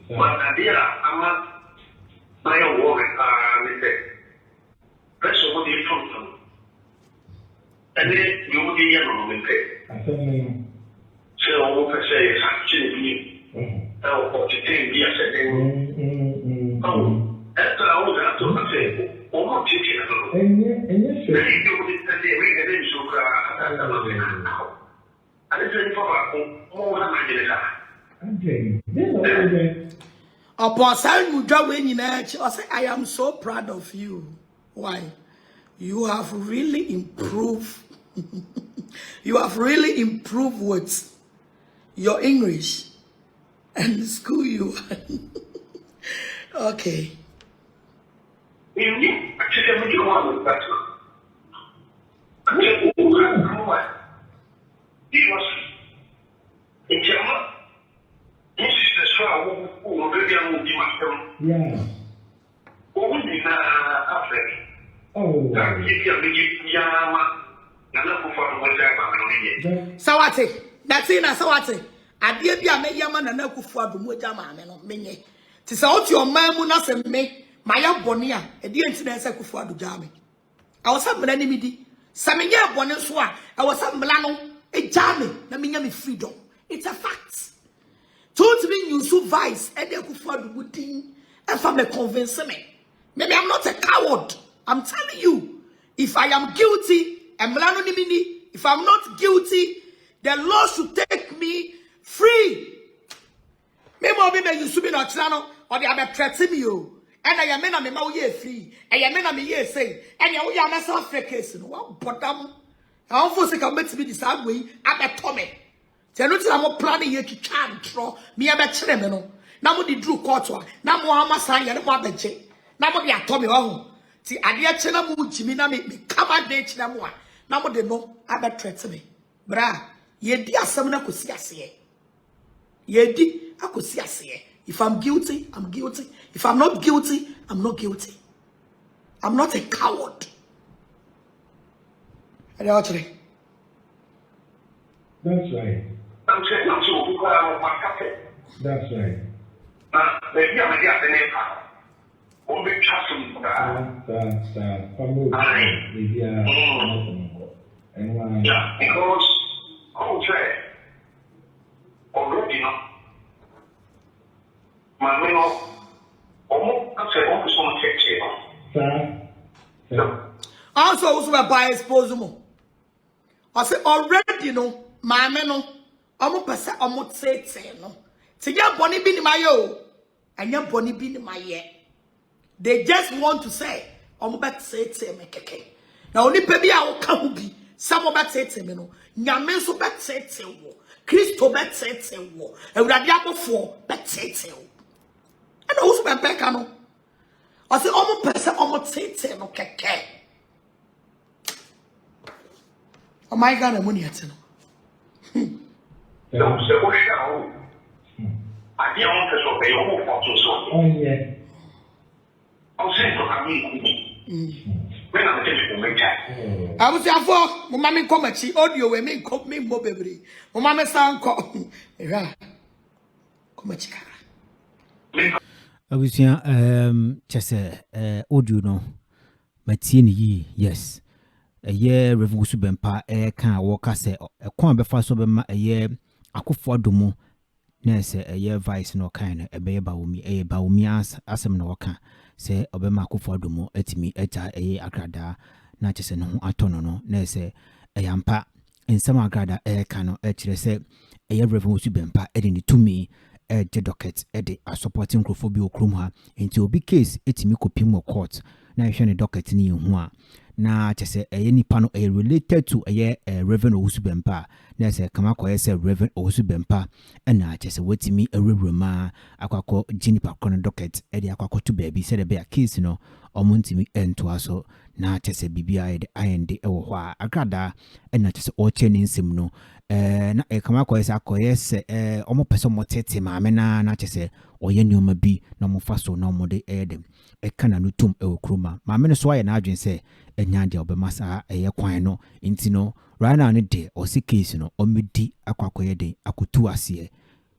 but dear, I'm not my own woman. That's what you from. And then you will be young on the pay. So, I will say, it's actually what you think, yes, and oh, after I was out to say, oh, what you can do. And yes, sir. Upon saying you draw in I say I am so proud of you. Why? You have really improved. You have really improved with your English and the school you are. Okay. He was in German. This is the soil who already moved him. Yeah. Who is in Africa? Oh. Sawate, that's in a Sawate. I dear be a Mayaman and Nakufa Mujama, Menye. Tis out your mamunas and me, Maya Bonia, a dear incident Sakufa to Jami. I was some enemy. Samenya Boneswa, I was some Milano, a jammy, na me freedom. It's a fact. Told me you so vice, and they could find good thing, and from the convince me. Maybe I'm not a coward. I'm telling you, if I am guilty, and Milano Nimini, if I'm not guilty, the law should take me free. Maybe you should be not channel, or they have threatened you. And I am men a me free. I am men a me say. And you are myself for case. What bottom? I also come back to me this way. I bet Tommy. Tell you I'm planning here to try and draw me a bet Tremeno. Now what the Drew Courtois. Now Mohammed Sang and what the J. Now what they are Tommy oh. See, I dear Chena Muchi me make me come out there to them one. Now what they know I bet threaten me. Bra, ye dear Samana could see us here. Ye di, I could see us here. If I'm guilty, I'm guilty. If I'm not guilty, I'm not guilty. I'm not a coward. That's right. That's right. Maybe I'm because already no. Also, also by exposure. I say already no, my men no, person say no. See your bonny bin in my yo, and your bonny bin in my ye. They just want to say, say me keke. Now only baby I will come be some of that say me no. Nyamen so bet say wo. Christo bet say wo. E wurade abofo bet say wo. And Owusu Bempah kano. I say almost person almost say no keke. Oh my God, I'm money at no. So what shall I be on the way home for so? Oh, yeah. I'll say to me. When I'm taking my chat. I was there for Mamma Comachi audio when me cook me more baby. Mamma sound call. Comachi. Abusua chese audio no matie ni yi yes eye Owusu Bempah kan wo ka se ekon be fa so be ma eye akofo adomo na se eye vice no kan no ebe ba omi asem no kan se obema akofo adomo atimi eta eye Agradaa na chese no atono no na se eyampa ensam Agradaa kan no kire se eye Owusu Bempah edi ni tumi the docket the supporting crofobia okrum ha into obi case etimi kopim mo court na ehwe ne docket ni hu a na chese nipa no related to Reverend Owusu Bempah na se kama ko se Reverend Owusu Bempah na chese wetimi ewurema akwakọ jinipa kono docket de akwakọ to baby se de be a case no omuntimi ento aso na chese bibia de ayende ewo ho a Agradaa na chese o cheni nsem no na kama ko se akoye se omo pese mo tete maame na chese oye nioma bi na mo fa so na mo de edem kana no tum ewokroma maame no so aye na adwen se enya de obemasa kwan no nti no right now ne de o se case no o medi akwakoye de akotu ase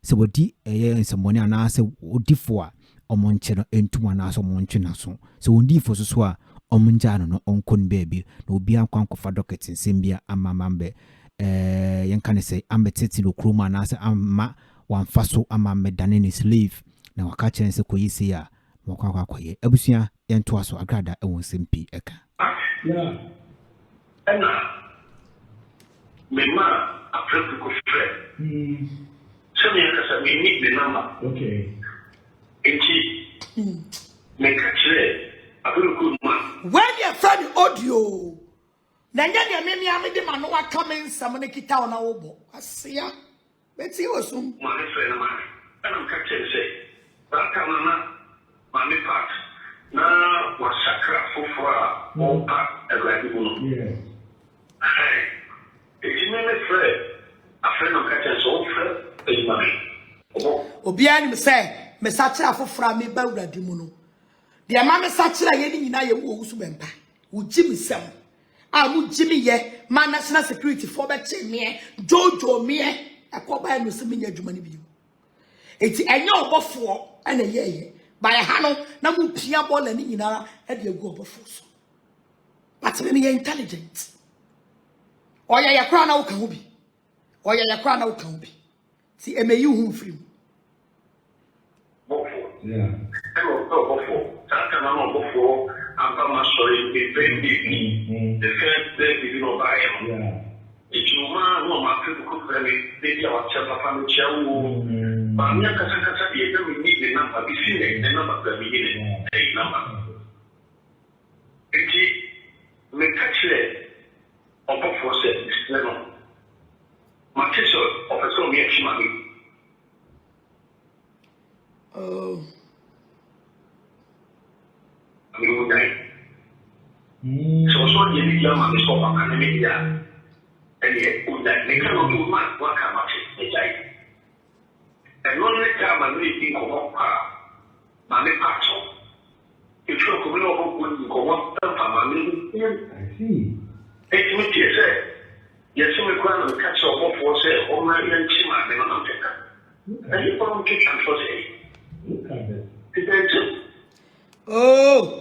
se wodi nsemmone ana se odifo a omo nche no entuma na so mo nche na so se wondifo so a omo nja no onkon baby na obi ankwankofa docket nsembia amamambe yenka ne se ambeteti no kroma na se amma wanfaso ama medane ni slave na waka chen se koyisi ya mwakwa koye abusua yento aso Agradaa ewon sempi eka yeah ena mema apreku ko fre so me kasa me ni the number Okay. enti me ka kire apreku ma When you friend audio, then you me amede ma no aka me nsam ne kita ona wo bo. Asia. Beti osum. ma ne fre na ma ena ka kire se ba ka mama ma me part na wa sakra fofora o pa Agradaa no Yeah. hey enti me fre afre no ka kire so fre e ma me Obi ani say me sakira fofora me ba Agradaa mu no. De ma me sakira ye ni nyina ye wo Owusu Bempah. Wo jimi sem. A mu jimi ye ma national security for be che me jojo me akoba no se me nya adwuma ni bi. Eti enye obofo ana ye ba ya ha no na mu pia bola ni nyina e de agu obofo so. But me ye intelligent. Oya ya kra na wo ka ho bi. Oya ya kra na wo ka ho bi. Ti emeyi hu mfiri. Yeah. Hello, before. That's another before. I'm not sorry. The very big. The first day we don't buy him. Yeah. If you want, no, my people could tell me, maybe our chapter family chow. But I'm not going to say we need the number. We see the number that we need. A number. It's me catch it. Or before said, no. My teacher, officer, me actually. Oh. I mean, so you need your money for my family. And yet, that they cannot do much work about it. And only time I really think of my pastor. If you're coming over, when you go up, I see. it's what you say. Yes, we can't catch up for say, oh, my young chima, and I'm taking. And you don't get for say. Look at this. Oh.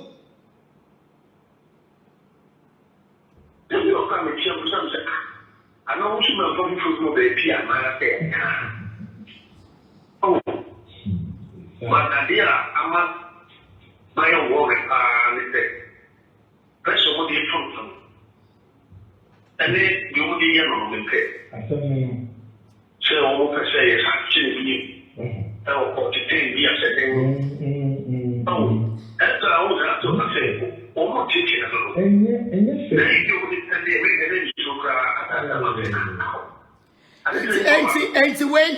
I know who's my phone for no baby and my day. Oh, but idea, I'm not my own work. First of all, the phone. And then you will be young on the I saw me. so what I say is actually oh, to 10 years ago. Oh, that's I always have to say, oh, not teaching at all. And yes, sir. Then you will tell me, Enti when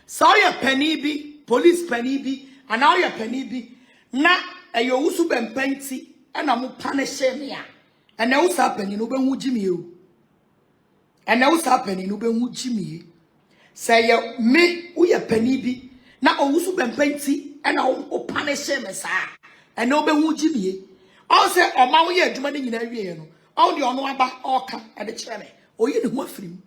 saw your penny be police penny be and now you're penny be na a Owusu Bempah nti and I'm punish me. And now what's happening? No ben Jimmy. And now what's happening? No ben Jimmy. Say you me we a penny be na Owusu Bempah nti and I'll punish me, sir. And no ben Jimmy. All say, oh, my way, Jumani in every year. All the honor about Orca and the chairman. Oh, you know what for him?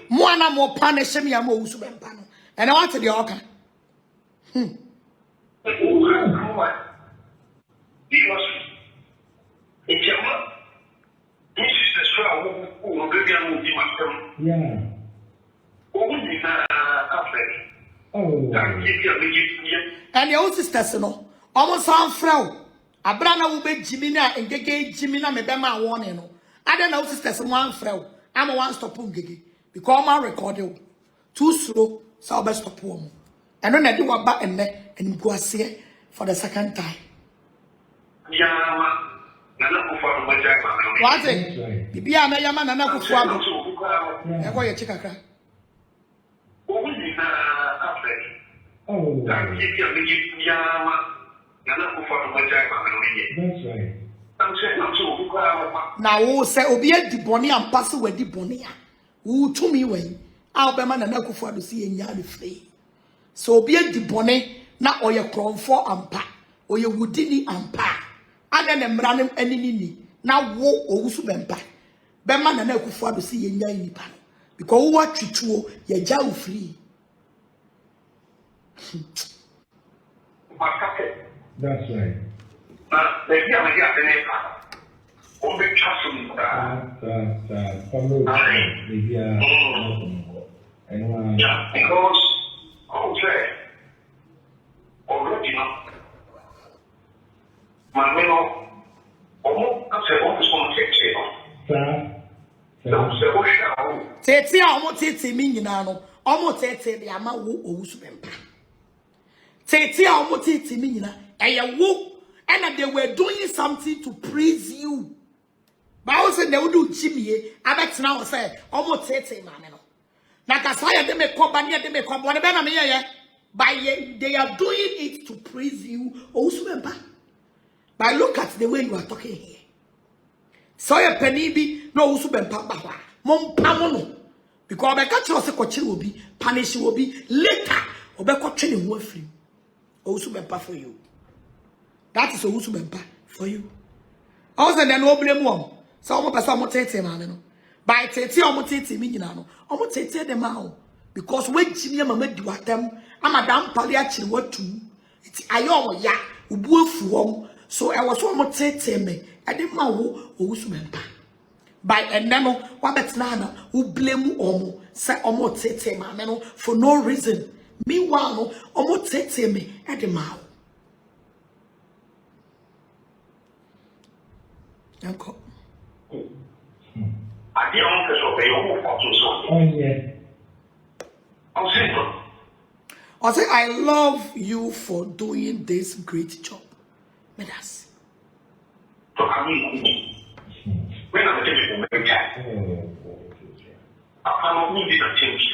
Moana more punish me, I'm Owusu Bempah. And I want to the Orca. Yeah. And your sisters, no, almost sound frown. Abrana will be Jimina and Gege Jimina Medema warning. I don't know, sisters, one frown. I'm a one stop Gege. Because my record too slow, so I'll best stop home. And then I do a back and neck and go see for the second time. What's it? The Bia Mayaman and Uncle Swallow. I call your chicken crack. Oh, that's right. Now, who say, Obia de Bonnie and pass away de Bonia? Who to me way? I'll be man and Uncle for to see in Yard Free. So be a de Bonnie, not or your crom for and pa, or your woodini and pa. I then run any now wo Owusu Bempah. Beman and Uncle for to see in Yard Pan. Because what you two, your jaw free. That's right. Yeah, because I would say, already now, my men almost Tete almost tete me no almost tete the ama wo Owusu Bempah. Tete almost tete me na wo and they were doing something to praise you. But also they would do Jimmy. I bet now say almost tete man no. Na kasaya de me ko bania de me ko bo ne be na me ye. But they are doing it to praise you Owusu Bempah. But look at the way you are talking here. So your penny be no Owusu Bempah ba mom pamono because be catch us ko will be punish will be later obeko twene ho afiri Owusu Bempah for you. That is Owusu Bempah for you. Also then no blame one. So omo pesa omo tete man no. By tete omo tete me nyina no. Omo tete dem ma because we jimi mama di watam amadam pali akiri watu. Iti ayo omo ya ubu afu wom. So I was omo tete me. I didn't know Owusu Bempah. By and then what betlana who blame omo say omo tete ma no for no reason. Meanwhile no omo tete me at the mouth. Uncle. I didn't know your photos. Oh, yeah. I say I love you for doing this great job. With us. So I mean, when I'm taking my time, I'm not needing a change.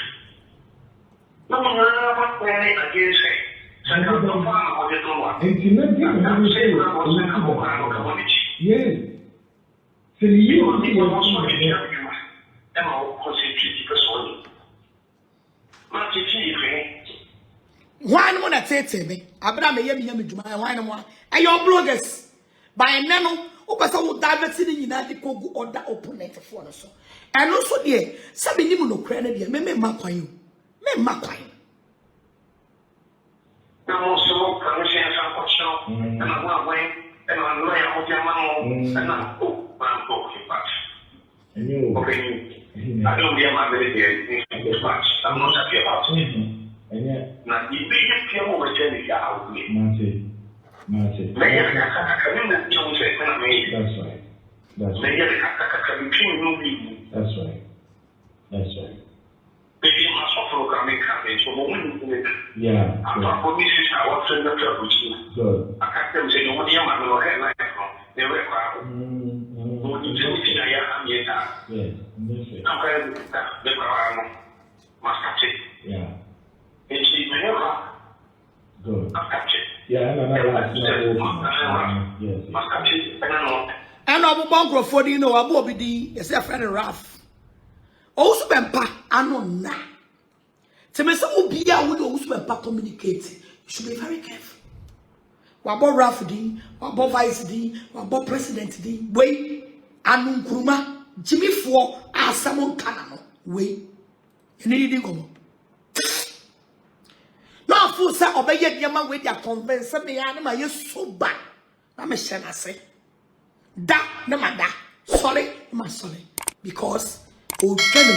No one ever planning against it. So I'm not far with the one. And you know, yes. So you also be you, and I'll concentrate personally. Not to see why no na tete me? Abraham yemi djuma why no one? Are your bloggers? By nano, o pesa wo diversity ni nyina de kogu order opponent for no so. And also there, sabi ni mu no kra na there, me makwan you. Me makwan. Na mo so kan se san ko so. And I want when and I know ya mo dia ma and I man talk about. And you okay. I don't hear my very there in this match. I'm not happy about it. And yet, now the biggest people will tell you how to Marty. That's right. That's right. That's right. That's right. Yeah. Good. Yes, I'm going to the Quran. Yeah. It's good. Yeah, and Abu Bangro for you know, Abu Bidi is a friend rough. Owusu Bempah, I know now. To me, some will be out with Owusu Bempah communicate. You should be very careful. Wabo Ralph D, Wabo Vice D, Wabo President D, way, Anu Kuruma, Jimmy Four, Asamon Kanano, way. You need to go. No, full set obey your man with your convince me, animal, you're so bad. I'm a shall I say. Da, no matter. Sorry, my sorry. Because, oh, tell me.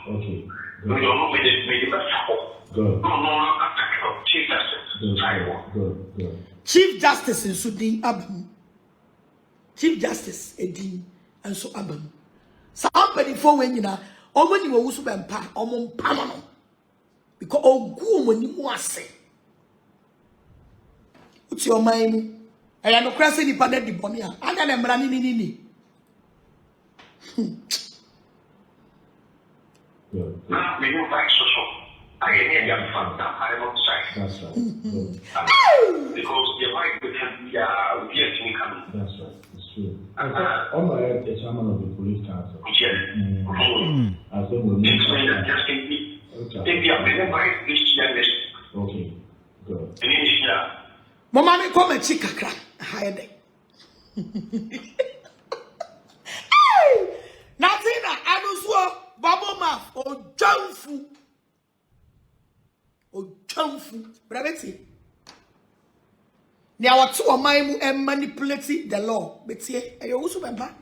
Okay. Good. Chief Justice in Sudin Abam. Chief Justice Edin and so Abam. Somebody for when you know, or when you were Owusu Bempah, or Mon Pamano. Because oh, go when you want to say. What's your mind? I am no crazy dependent the Bonia. I am running. Good. I am young fun. I won't say. That's right. Because the might be That's right. It's true. On my head, the chairman of the police council. As they will make okay. Good. Mama, come and chick a crack. Hide. Nothing. I was bubble mouth or jump. O chamfu brabeti ni awatu oman mu manipulate the law betie e Owusu Bempah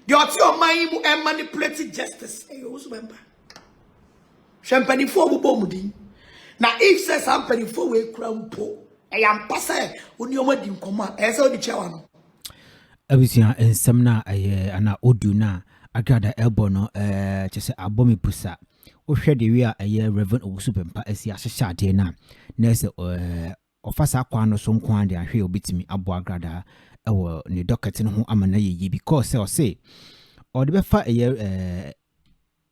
the oti oman mu manipulate justice e Owusu Bempah champagne fo obo mudin na if says champagne fo we kura mpo e yam pasa oni omadi nkoma e se odi chewa no abusia ensem na ana odu na agrada elbo no chese abomi pusa ohwe de wi a Reverend Owusu Bempah asi ahyehade na nese ofasa kwa no so nko ande ahwe obitimi abo agrada ewo ne docket no ho amana yeyi because say o de befa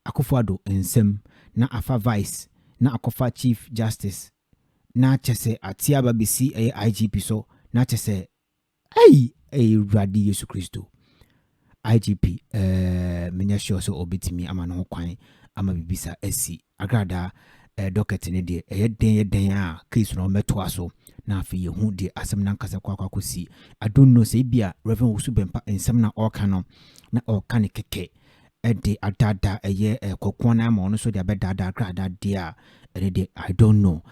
Akufo-Addo ensem na afa vice na akofa chief justice na chese atia babisi IGP so na chese radi Yesu Kristo IGP menya sure so obitimi amana ho kwan ama bibisa esi agrada docket ne de den a case no meto aso na afi yehu de asem na nkasa kwakosi I don't know say bia Reverend Owusu Bempah ensem na oka no na oka ne keke de adada kokon na ma no so de abedada agrada de a de I don't know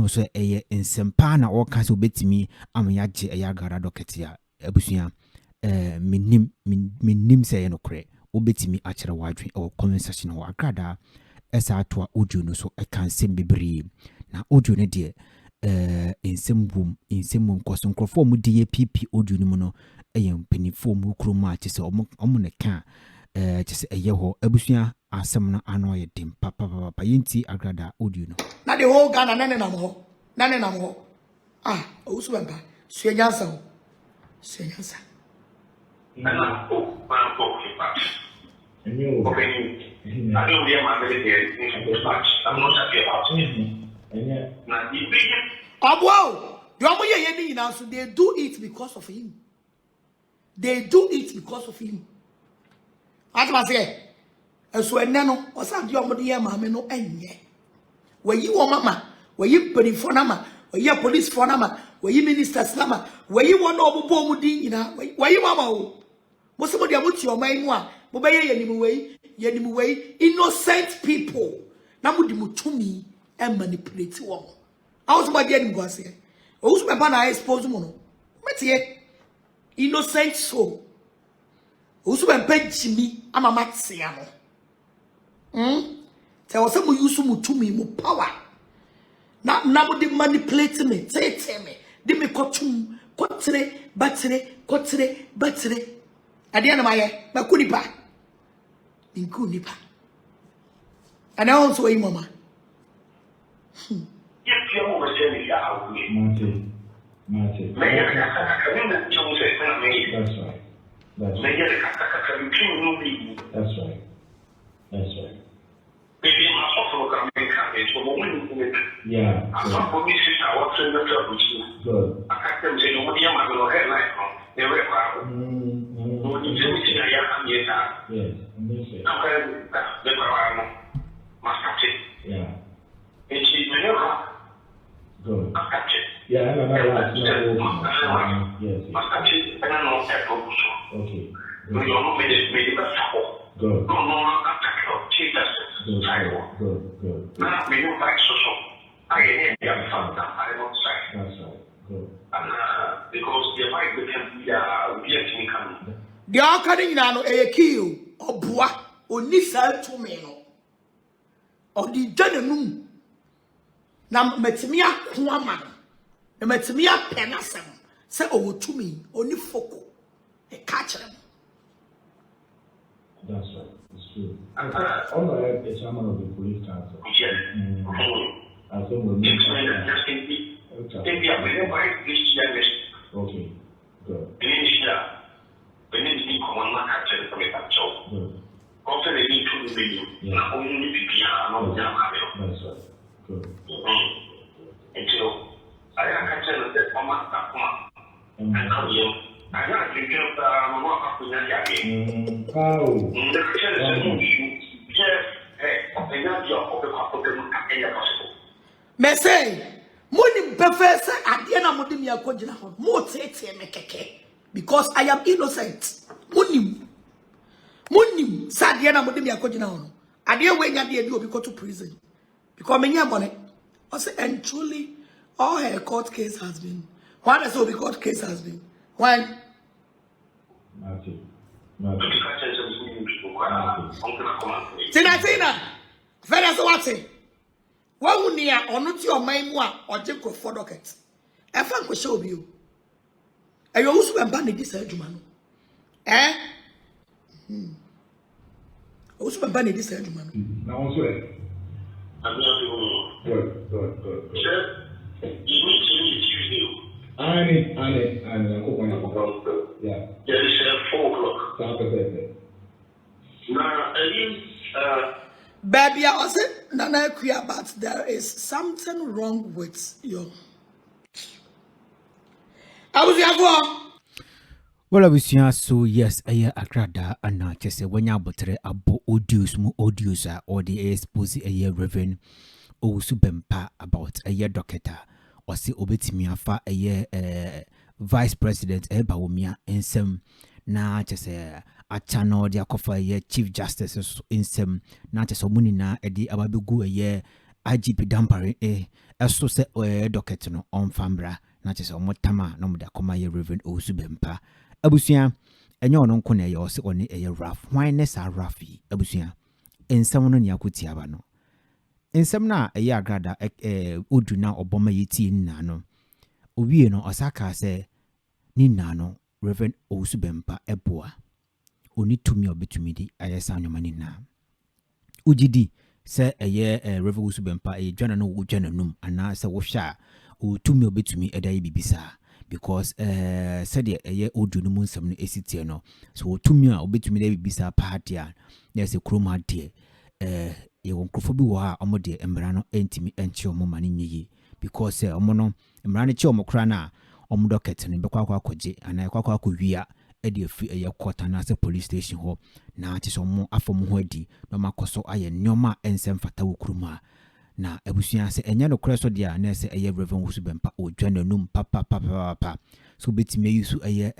so ensem pa na oka so betimi ama yaje agrada docket ya abusuya minim say no kre obetimi akere wadwe o conversation wa agrada esa atwa audio no so e kan sem bebre na audio ne de insembum koso nkrofo mu de pp audio no mu no penifo mu kroma chese omo ne ka chese ho abusua asem no ano ye dim papa yenti agrada audio no na the whole Ghana nane nam ho Owusu Bempah suenyansa I don't hear my military much. I'm not happy about it. So they do it because of him. What was it? And so no, or some dear mamma no enye. Were you mama? Were you putting for nama? Were you police for nama? Were you ministers nama? Were you one of Bomudi? Were you mama? Most of them put your mind one. Innocent people. Namudimutumi and manipulate one. I was about the end was here. Owusu Bempah na expose mono. Metie innocent soul. Owusu Bempah Jimmy ama matsiamo. Tell us some use mutumi mu power. Na mudi manipulate me. Tell me. Di me kotum kotre. Adiana maye makunipa. Inkunipa. And I also a mama. Yes, you always Jenny, Martin. That's right. That's right. Maybe my software can make it for the women. Yeah. I'm not for me, sister. What's in the trouble? Good. I can't say nobody am going to headline from the red car. No, you see, I am here. Yes. I'm going to the car. Must catch it. Yeah. It's never good. Must catch it. Yeah, I don't know. Yes. Must catch it. And I know that also. Okay. We don't make it good. No, Good. Now, we don't like social. I am found that I won't say. That's right. Good. And because the might become be a team. The Arcadian Nano a kill or bois or Nissa to me or the Janum. Now, Metimia Kuaman, the Metimia Penasam, say over to me, only Foco, a catcher. That's right. It's true. And on the head, the chairman of the police council. I think we'll make okay. Good. Good. Also, they need 2 million. Yeah. Only PPR, that's right. Good. And so, I can tell that Mama and come here. I got to get Mama up in that How? Messay, Moni Professor at the end of Modimia Kojina, more mekeke, because I am innocent. Munim, Sadiana Modimia Kojina. I dare when you be go to prison. Because many money. And truly, all her court case has been. What has all the court case has been? Why? Tina, very so what say? What would near or not your main one or Jim for dockets? I found we show you. And you also abandoned this gentleman. Eh? Also abandoned this gentleman. Now, also, good. Sir, you need to meet Tuesday. Yeah. There is 4 o'clock. Now, baby, I said, Nana, but there is something wrong with you. I was here well, I was here, so yes, I hear Agradaa and just say when you butter abo audios or the expose a year Reverend Owusu Bempah about a year doctor or see obetimi afa a year vice president Bawumia in some na just a channel dia kofa ye chief justice in some na just omuni na edi ababugu a year IGP dampare so se doctor no on fambra na just omotama no muda koma ye Reverend Owusu Bempah abusia enyo no nko na ye ose oni eye rough why ness are roughy abusia ensam no nya kutiaba no ensam na eye Agradaa odu na oboma yeti nna no owie no osaka se ni nna no Reverend Owusu Bempah eboa oni tumi obetumi di ayesa anwoma ni na ugidi se eye Reverend Owusu Bempah dwana no wo dwana num ana se wo hwa o tumi obetumi edai bibisa because said eye odu no mu nsam no esitie no so wo tumi a obetumi dai bibisa party a na se kroma de ye wonkrofo bi wo ha omode emra no entimi enche omo mane nyiyi because omo no emra ne che omo kra na omo docket ne bekwa akwaje ana ekwa akowia edi afi eye kota na se police station ho na che so mo afom ho adi no makoso aye nyoma ensem fata wo kruma na ebusuya se enya no kreso dia na se eye Reverend Owusu Bempah odwana num papa so betime yusu eye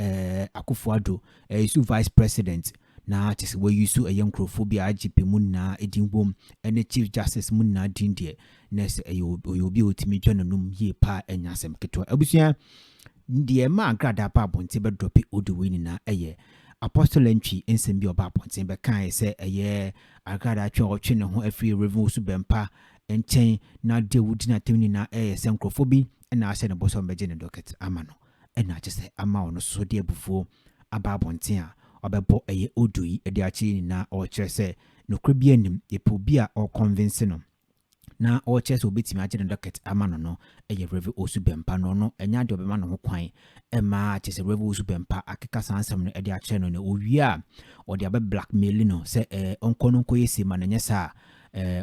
Akufo-Addo yusu vice president na tese we yusu eye nkrofobia IGP mu na edinbom ene chief justice mu na dindie na se eye obi otimi dwana num ye pa enyasem keto ebusuya ndie ma Agradaa pa bonte be dropi oduwe ni na eye apostle ntwi ensem bi oba bonte be kan se eye Agradaa twe ne ho afri Reverend Owusu Bempah enchen na de wudina temni na se nkrofobia na ase ne boso mbeje ne docket amano ena chese ama ono so de bufuo aba bonte a obebo eye oduyi ede achi ni na o chere se no krabia nim epo bia o convince no na ɔkyɛ sɛ obetimi agye ne docket ama no ɛyɛ Rev Owusu Bempah no ɛnya de obema no ho kwan ɛma kyɛ sɛ Rev Owusu Bempah akeka sansɛm no ɛde akyerɛ no na owie ɔde abe blackmail no sɛ ɔnkɔ no nkɔ yɛsi ma no nyɛ saa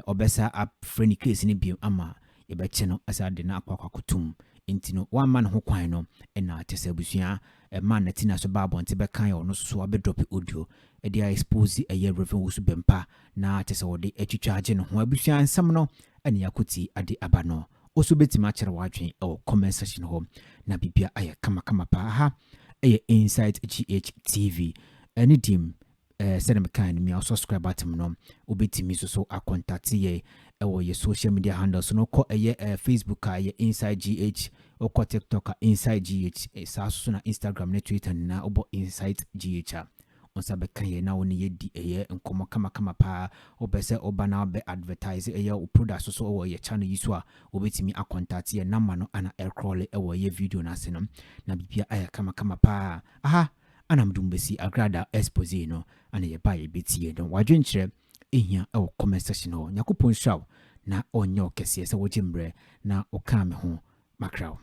ɔbɛsa afrɛ ne case ne bio ama yɛbɛkyɛ no asa de na akwakotum enti no one man ho kwan no ɛna kyɛ sɛ abusua man Natina so babonte bɛkan ɔno so abɛdrop audio ɛde expose ɛyɛ Rev Owusu Bempah na kyɛ sɛ wɔde atwitwaagye no ho abusua nsɛm no ɛne yakoti ade aba no oso betima kyerɛ wadwen ɛwɔ comment section hɔ na bibia ayɛ kama pa ha ɛyɛ Inside GH TV ɛne dim send me kind me subscribe button no obetimi so a contact ye ɛwɔ ye social media handles no kɔ ɛyɛ Facebook ɛyɛ Inside GH ɔkɔ TikTok Inside GH saa so na Instagram ne Twitter na obo Inside GH onsa bɛka ye na woni ye di ɛyɛ nkɔmɔ kama pa obɛsɛ oba na be advertise ɛyɛ o product so ɛwɔ ye channel yi so a obetimi a contact ye number no ana aircrawl ɛwɔ ye video na se no na bibia ayɛ kama pa aha anam dumbesi Agradaa expose no ana ye ba ye betie no wadwenkyerɛ ehia ɛwɔ comment section ho nyakopon hwaw na onye okese sɛ wogye mbrɛ na oka me ho makraw